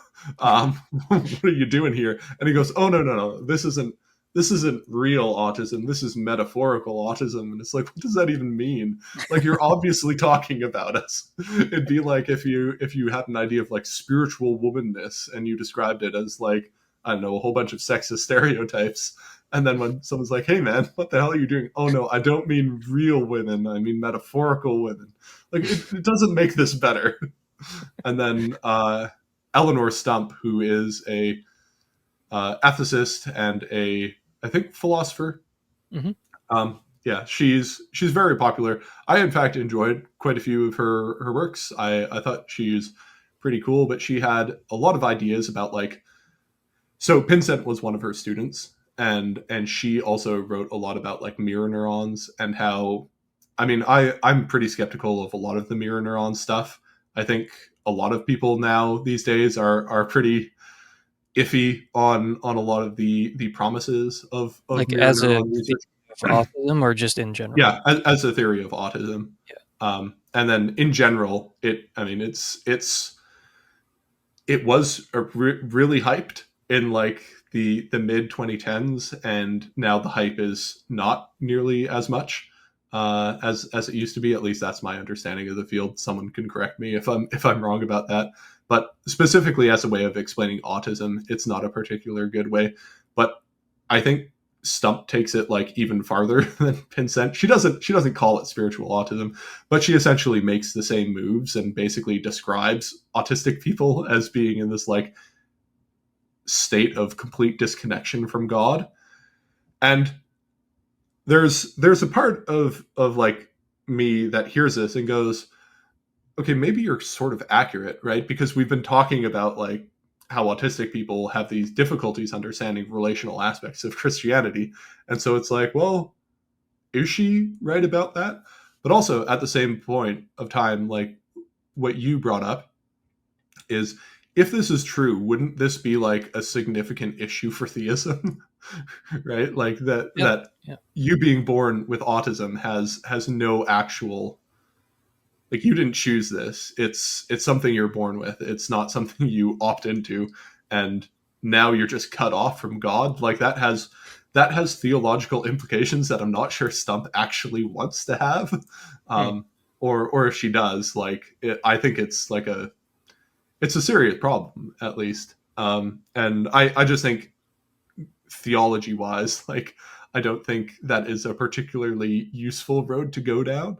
What are you doing here? And he goes, oh, no. This isn't this isn't real autism. This is metaphorical autism. And it's like, what does that even mean? Like, you're obviously talking about us. It'd be like if you had an idea of like spiritual womanness and you described it as like, I don't know, a whole bunch of sexist stereotypes. And then when someone's like, hey man, what the hell are you doing? Oh no, I don't mean real women. I mean metaphorical women. Like, it doesn't make this better. And then Eleanor Stump, who is a ethicist and a, I think, philosopher. Mm-hmm. Yeah, she's very popular. I in fact enjoyed quite a few of her works. I thought she's pretty cool, but she had a lot of ideas about like, so Pinsent was one of her students, and she also wrote a lot about like mirror neurons and how, I mean, I'm pretty skeptical of a lot of the mirror neuron stuff. I think a lot of people now these days are pretty iffy on a lot of the promises of Like mirror as a neuron theory research. of autism, or just in general? Yeah, as a theory of autism. Yeah. And then in general, I mean, it was really hyped in like the mid 2010s, and now the hype is not nearly as much as it used to be. At least that's my understanding of the field. Someone can correct me if I'm wrong about that. But specifically as a way of explaining autism, it's not a particular good way. But I think Stump takes it like even farther than Pinsent. She doesn't call it spiritual autism, but she essentially makes the same moves and basically describes autistic people as being in this like state of complete disconnection from God. And there's a part of like me that hears this and goes, okay, maybe you're sort of accurate, right? Because we've been talking about like how autistic people have these difficulties understanding relational aspects of Christianity. And so it's like, well, is she right about that? But also at the same point of time, like what you brought up is, if this is true, wouldn't this be like a significant issue for theism? Right? Like Yep. that Yeah. you being born with autism has no actual, like, you didn't choose this. It's something you're born with. It's not something you opt into, and now you're just cut off from God. Like, that has theological implications that I'm not sure Stump actually wants to have. Hmm. Or if she does, like, I think it's a serious problem, at least. And I just think, theology wise, like, I don't think that is a particularly useful road to go down.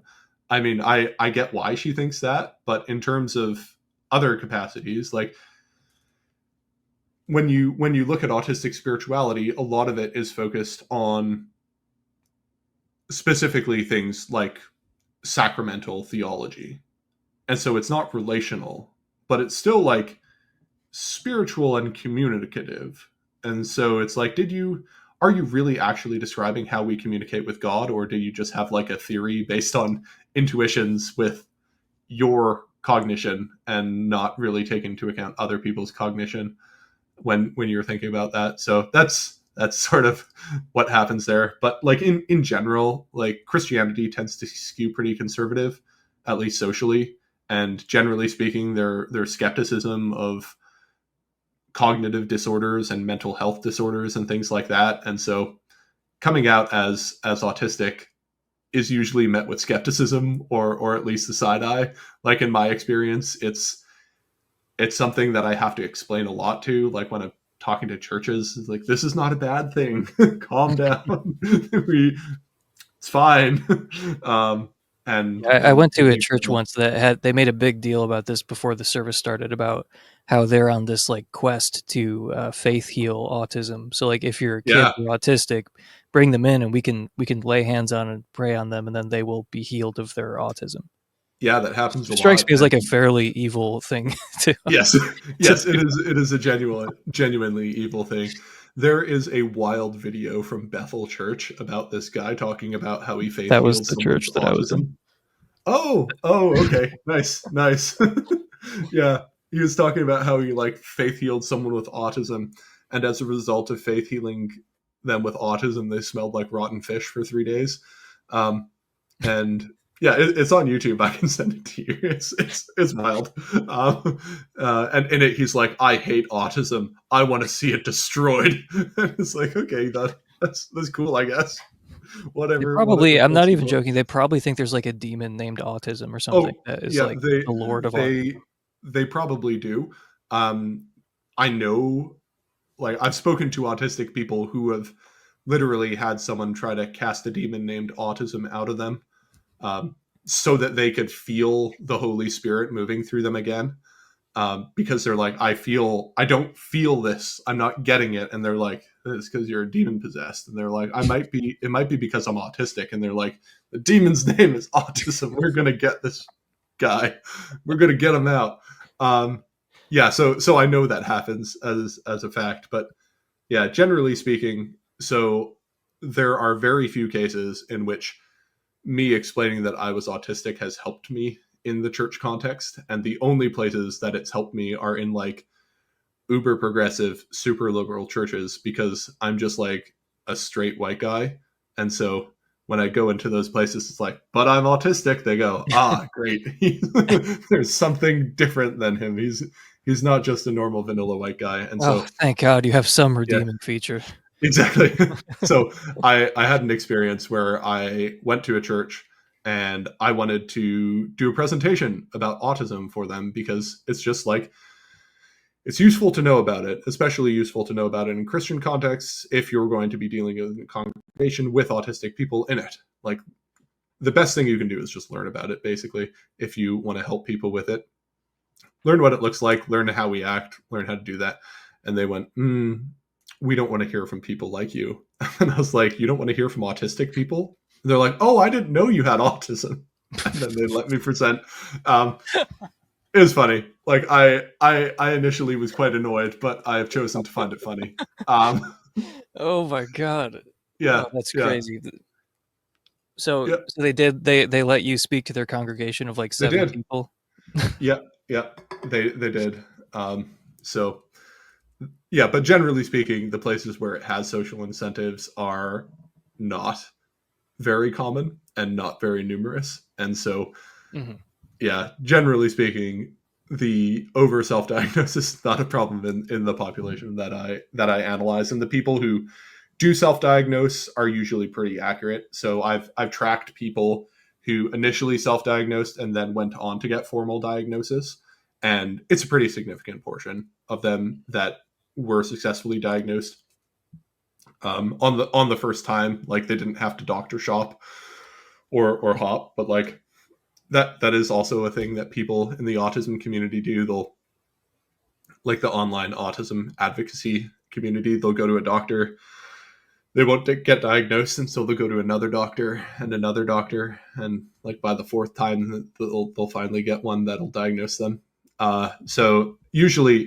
I mean, I get why she thinks that, but in terms of other capacities, like when you look at autistic spirituality, a lot of it is focused on specifically things like sacramental theology. And so it's not relational, but it's still like spiritual and communicative. And so it's like, are you really actually describing how we communicate with God, or do you just have like a theory based on intuitions with your cognition and not really take into account other people's cognition when you're thinking about that? So that's sort of what happens there. But like in general, like, Christianity tends to skew pretty conservative, at least socially. And generally speaking, their skepticism of cognitive disorders and mental health disorders and things like that. And so coming out as autistic is usually met with skepticism, or at least the side eye. Like, in my experience, it's something that I have to explain a lot to, like when I'm talking to churches. It's like, this is not a bad thing. Calm down. It's fine. And I and went to a church once that they made a big deal about this before the service started, about how they're on this like quest to faith heal autism. So like, if your kids yeah, are autistic, bring them in and we can lay hands on and pray on them, and then they will be healed of their autism. yeah, that happens a It strikes lot. me as like a And fairly evil thing to yes, to yes, do. it is a genuinely evil thing. There is a wild video from Bethel Church about this guy talking about how he faith That was healed the someone with church that I was in. autism. Okay, nice. Yeah, he was talking about how he like faith healed someone with autism, and as a result of faith healing them with autism, they smelled like rotten fish for 3 days. Um, and yeah, it's on YouTube. I can send it to you. It's wild. And in it, he's like, "I hate autism. I want to see it destroyed." And it's like, okay, That's cool, I guess. They Whatever probably, I'm floats not your even boat. joking, they probably think there's like a demon named autism or something Oh that is yeah, like the lord of they autism. they probably do. Um, I know, like I've spoken to autistic people who have literally had someone try to cast a demon named autism out of them, um, so that they could feel the Holy Spirit moving through them again. Because they're like, I don't feel this. I'm not getting it. And they're like, it's because you're demon possessed. And they're like, it might be because I'm autistic. And they're like, the demon's name is autism. We're going to get this guy. We're going to get him out. Um, yeah. So I know that happens as a fact, but yeah, generally speaking, so there are very few cases in which me explaining that I was autistic has helped me in the church context. And the only places that it's helped me are in like uber progressive, super liberal churches because I'm just like a straight white guy. And so when I go into those places, it's like, but I'm autistic. They go, ah, great. There's something different than him. He's not just a normal vanilla white guy. And Oh, so, thank God you have some yeah, redeeming feature. exactly. So I had an experience where I went to a church and I wanted to do a presentation about autism for them because it's just like it's useful to know about it, especially useful to know about it in Christian contexts if you're going to be dealing in a congregation with autistic people in it. Like the best thing you can do is just learn about it basically if you want to help people with it. Learn what it looks like, learn how we act, learn how to do that. And they went, we don't want to hear from people like you. And I was like, you don't want to hear from autistic people? And they're like, oh, I didn't know you had autism. And then they let me present. Um, it was funny. Like I initially was quite annoyed, but I have chosen to find it funny. Um, Oh my God. yeah, Oh, that's yeah, crazy. So, yeah. so they let you speak to their congregation of like They 7 did. people. Yeah, yeah. They did. So yeah, but generally speaking, the places where it has social incentives are not very common and not very numerous. And so, Mhm. yeah, generally speaking, the over self diagnosis is not a problem in the population that I analyze. And the people who do self diagnose are usually pretty accurate. So I've tracked people who initially self diagnosed and then went on to get formal diagnosis. And it's a pretty significant portion of them that were successfully diagnosed on the first time. Like they didn't have to doctor shop or hop, but like that is also a thing that people in the autism community do. They'll like the online autism advocacy community. They'll go to a doctor. They won't get diagnosed, and so they'll go to another doctor, and like by the fourth time, they'll finally get one that'll diagnose them. So usually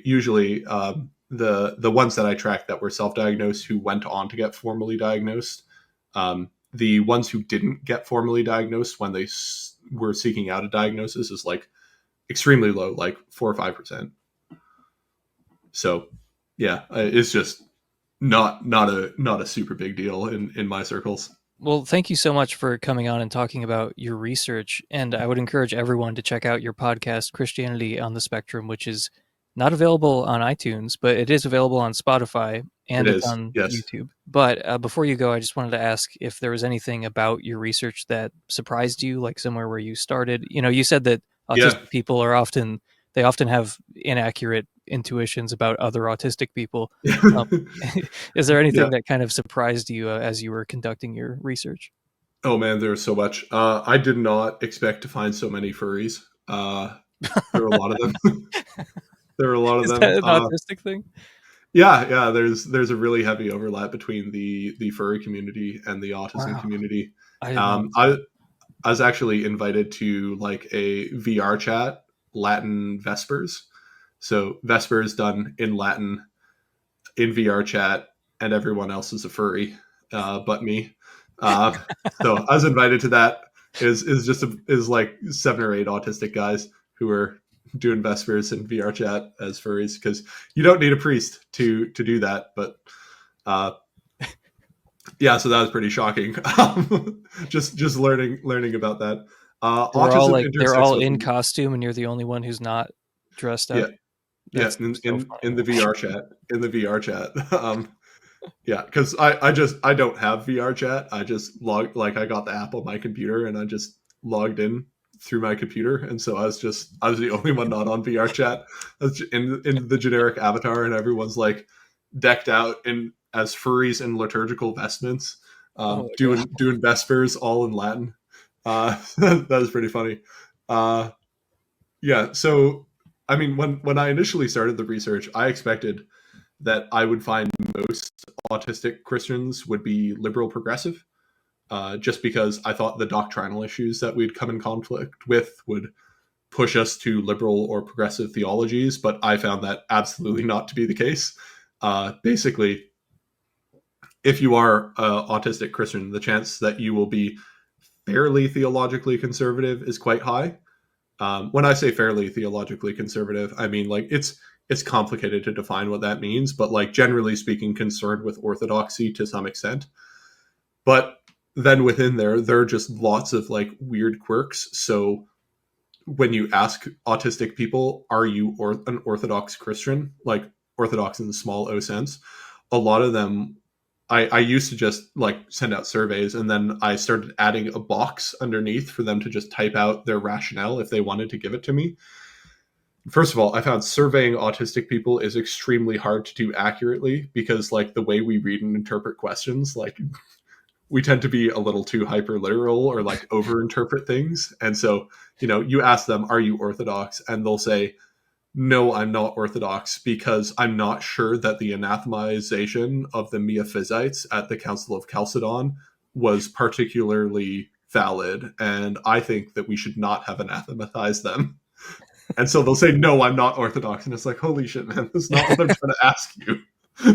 the ones that I tracked that were self-diagnosed who went on to get formally diagnosed, the ones who didn't get formally diagnosed when they were seeking out a diagnosis is like extremely low, like 4 or 5%. So yeah, it's just not a super big deal in my circles. Well, thank you so much for coming on and talking about your research. And I would encourage everyone to check out your podcast, Christianity on the Spectrum, which is not available on iTunes, but it is available on Spotify It and it's is, on yes. YouTube. But before you go, I just wanted to ask if there was anything about your research that surprised you, like somewhere where you started. You know, you said that Yeah. autistic people are often, they often have inaccurate intuitions about other autistic people. Um, is there anything Yeah. that kind of surprised you as you were conducting your research? Oh man, there's so much. I did not expect to find so many furries. There are a lot of them. There are a lot of Is them. that an autistic thing? Yeah, yeah. There's a really heavy overlap between the furry community and the autism Wow, community. I didn't Um, notice I that. I was actually invited to like a VR chat, Latin Vespers. So Vespers done in Latin in VR chat, and everyone else is a furry, but me. Uh, so I was invited to that. Is like 7 or 8 autistic guys who are doing Vespers in VR chat as furries because you don't need a priest to do that. But uh, yeah, so that was pretty shocking. Just learning about that. Autism They're intersects all with in costume, and you're the only one who's not dressed yeah up. yeah That's so in the funny. VR chat in the VR chat. Yeah, because I don't have VR chat. I just I got the app on my computer and I just logged in through my computer, and so I was the only one not on VR chat. I was in the generic avatar, and everyone's like decked out in as furries in liturgical vestments, Oh my god. doing vespers all in Latin. That was pretty funny. Uh, yeah, so I mean, when I initially started the research, I expected that I would find most autistic Christians would be liberal progressive, just because I thought the doctrinal issues that we'd come in conflict with would push us to liberal or progressive theologies, but I found that absolutely not to be the case. Basically, if you are an autistic Christian, the chance that you will be fairly theologically conservative is quite high. When I say fairly theologically conservative, I mean like it's complicated to define what that means, but like generally speaking, concerned with orthodoxy to some extent. But then within there are just lots of like weird quirks. So when you ask autistic people, are you an Orthodox Christian? Like Orthodox in the small O sense, a lot of them I used to just like send out surveys and then I started adding a box underneath for them to just type out their rationale if they wanted to give it to me. First of all, I found surveying autistic people is extremely hard to do accurately because like the way we read and interpret questions, like we tend to be a little too hyper literal or like over interpret things. And so, you ask them, are you Orthodox? And they'll say, no, I'm not Orthodox because I'm not sure that the anathemization of the Miaphysites at the Council of Chalcedon was particularly valid. And I think that we should not have anathematized them. And so they'll say, no, I'm not Orthodox. And it's like, holy shit, man, that's not what I'm trying to ask you.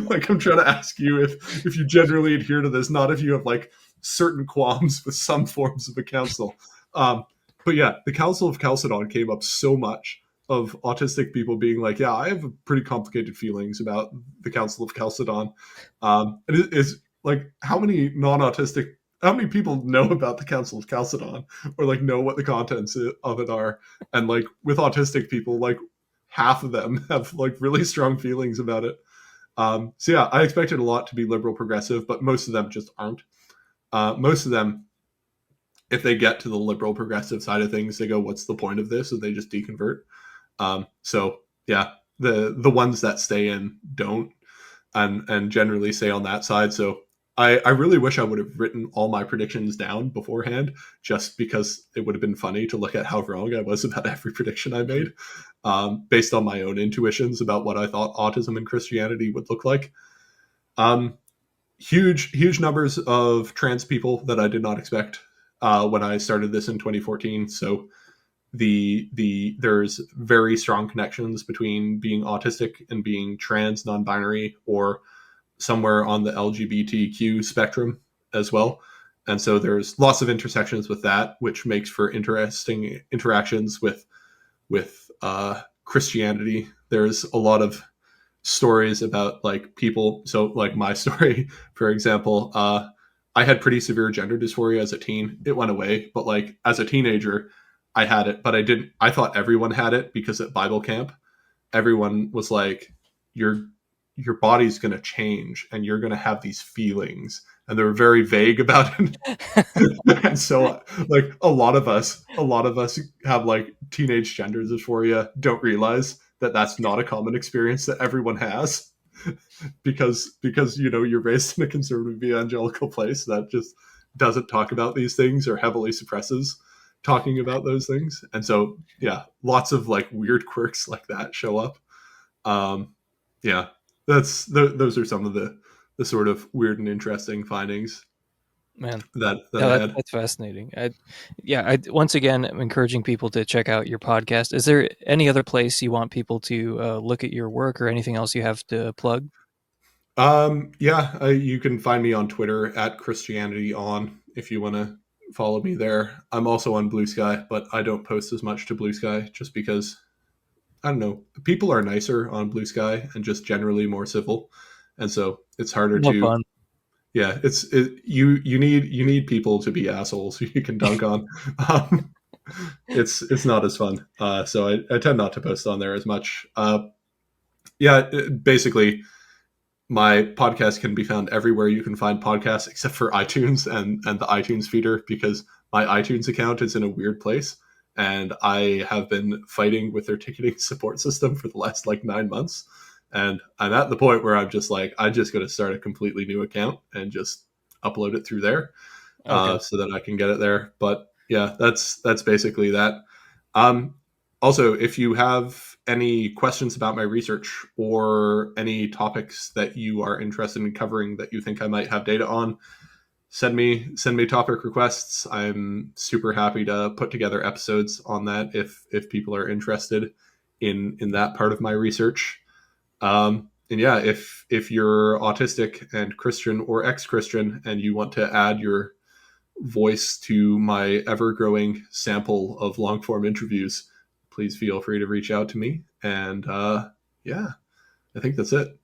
Like, I'm trying to ask you if you generally adhere to this, not if you have like certain qualms with some forms of the council. But yeah, the Council of Chalcedon came up so much of autistic people being like, yeah, I have pretty complicated feelings about the Council of Chalcedon. And it is like, how many people know about the Council of Chalcedon or like know what the contents of it are? And like with autistic people, like half of them have like really strong feelings about it. So yeah, I expected a lot to be liberal progressive, but most of them just aren't. Most of them, if they get to the liberal progressive side of things, they go, "What's the point of this?" And they just deconvert. So yeah, the ones that stay in don't, and generally stay on that side. So I really wish I would have written all my predictions down beforehand, just because it would have been funny to look at how wrong I was about every prediction I made, based on my own intuitions about what I thought autism and Christianity would look like. Um, huge numbers of trans people that I did not expect when I started this in 2014. So there's very strong connections between being autistic and being trans, non-binary, or somewhere on the LGBTQ spectrum as well. And so there's lots of intersections with that, which makes for interesting interactions with Christianity. There's a lot of stories about like people. So like my story, for example, I had pretty severe gender dysphoria as a teen. It went away, but like as a teenager, I had it, but I didn't. I thought everyone had it because at Bible camp, everyone was like, your body's going to change and you're going to have these feelings, and they were very vague about it. And so like a lot of us have like teenage gender dysphoria, don't realize that that's not a common experience that everyone has, because you're raised in a conservative evangelical place that just doesn't talk about these things or heavily suppresses talking about those things. And so yeah, lots of like weird quirks like that show up. Yeah, those are some of the sort of weird and interesting findings Man. that No, I had. that's fascinating. Once again, I'm encouraging people to check out your podcast. Is there any other place you want people to look at your work or anything else you have to plug? Yeah, you can find me on Twitter at Christianity on if you want to follow me there. I'm also on Blue Sky, but I don't post as much to Blue Sky just because I don't know. People are nicer on Blue Sky and just generally more civil, and so it's harder More to. fun. Yeah, you need people to be assholes who you can dunk on. Um, it's not as fun. So I tend not to post on there as much. Yeah, basically my podcast can be found everywhere you can find podcasts except for iTunes and the iTunes feeder, because my iTunes account is in a weird place. And I have been fighting with their ticketing support system for the last like 9 months. And I'm at the point where I'm just like, I'm just going to start a completely new account and just upload it through there, Okay. so that I can get it there. But yeah, that's basically that. Um, Also, if you have any questions about my research or any topics that you are interested in covering that you think I might have data on, send me topic requests. I'm super happy to put together episodes on that if people are interested in that part of my research. And yeah, if you're autistic and Christian or ex-Christian and you want to add your voice to my ever-growing sample of long-form interviews, please feel free to reach out to me. And yeah, I think that's it.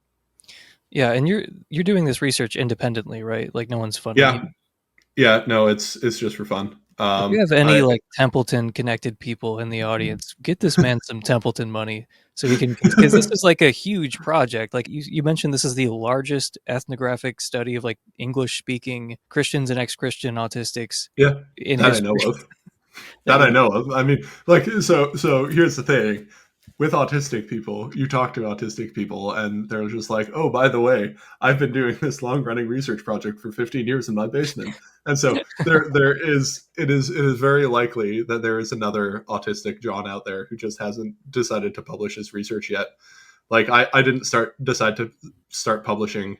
Yeah, and you're doing this research independently, right? Like no one's funding you. Yeah, yeah. No, it's just for fun. If you have any I like Templeton connected people in the audience, get this man some Templeton money so he can, because this is like a huge project. Like you mentioned, this is the largest ethnographic study of like English speaking Christians and ex-Christian autistics Yeah, in that I history. know of. that That I you know of. I mean, like, so here's the thing. With autistic people, you talk to autistic people, and they're just like, "Oh, by the way, I've been doing this long-running research project for 15 years in my basement." And so it is very likely that there is another autistic John out there who just hasn't decided to publish his research yet. Like, I didn't decide to start publishing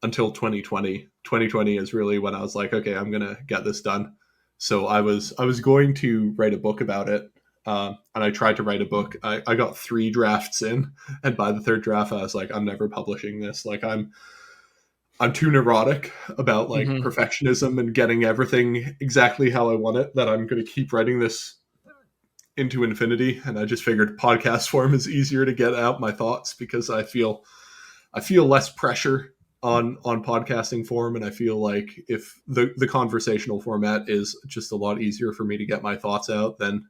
until 2020. 2020 is really when I was like, okay, I'm gonna get this done. So I was going to write a book about it, and I tried to write a book. I got 3 drafts in, and by the third draft, I was like, I'm never publishing this. Like I'm too neurotic about like Mhm. perfectionism and getting everything exactly how I want it, that I'm going to keep writing this into infinity. And I just figured podcast form is easier to get out my thoughts, because I feel less pressure on podcasting form, and I feel like if the conversational format is just a lot easier for me to get my thoughts out than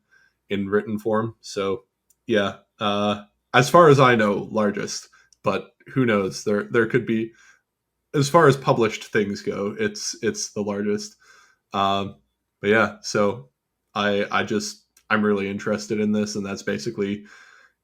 in written form. So yeah, as far as I know, largest, but who knows? There could be, as far as published things go, it's the largest. Um, but yeah, so I'm really interested in this, and that's basically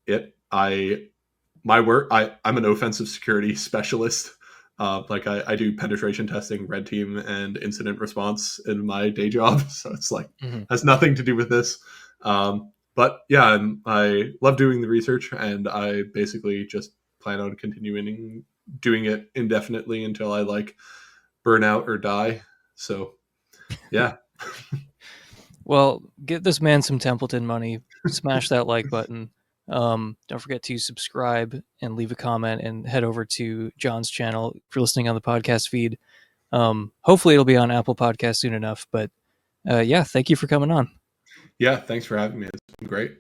it. My work, I'm an offensive security specialist. Like I do penetration testing, red team, and incident response in my day job. So it's like Mhm. has nothing to do with this. But yeah, I love doing the research, and I basically just plan on continuing doing it indefinitely until I like burn out or die. So yeah, Well, get this man some Templeton money. Smash that like button. Don't forget to subscribe and leave a comment, and head over to John's channel if you're listening on the podcast feed. Hopefully, it'll be on Apple Podcasts soon enough. But yeah, thank you for coming on. yeah. Thanks for having me. It's been great.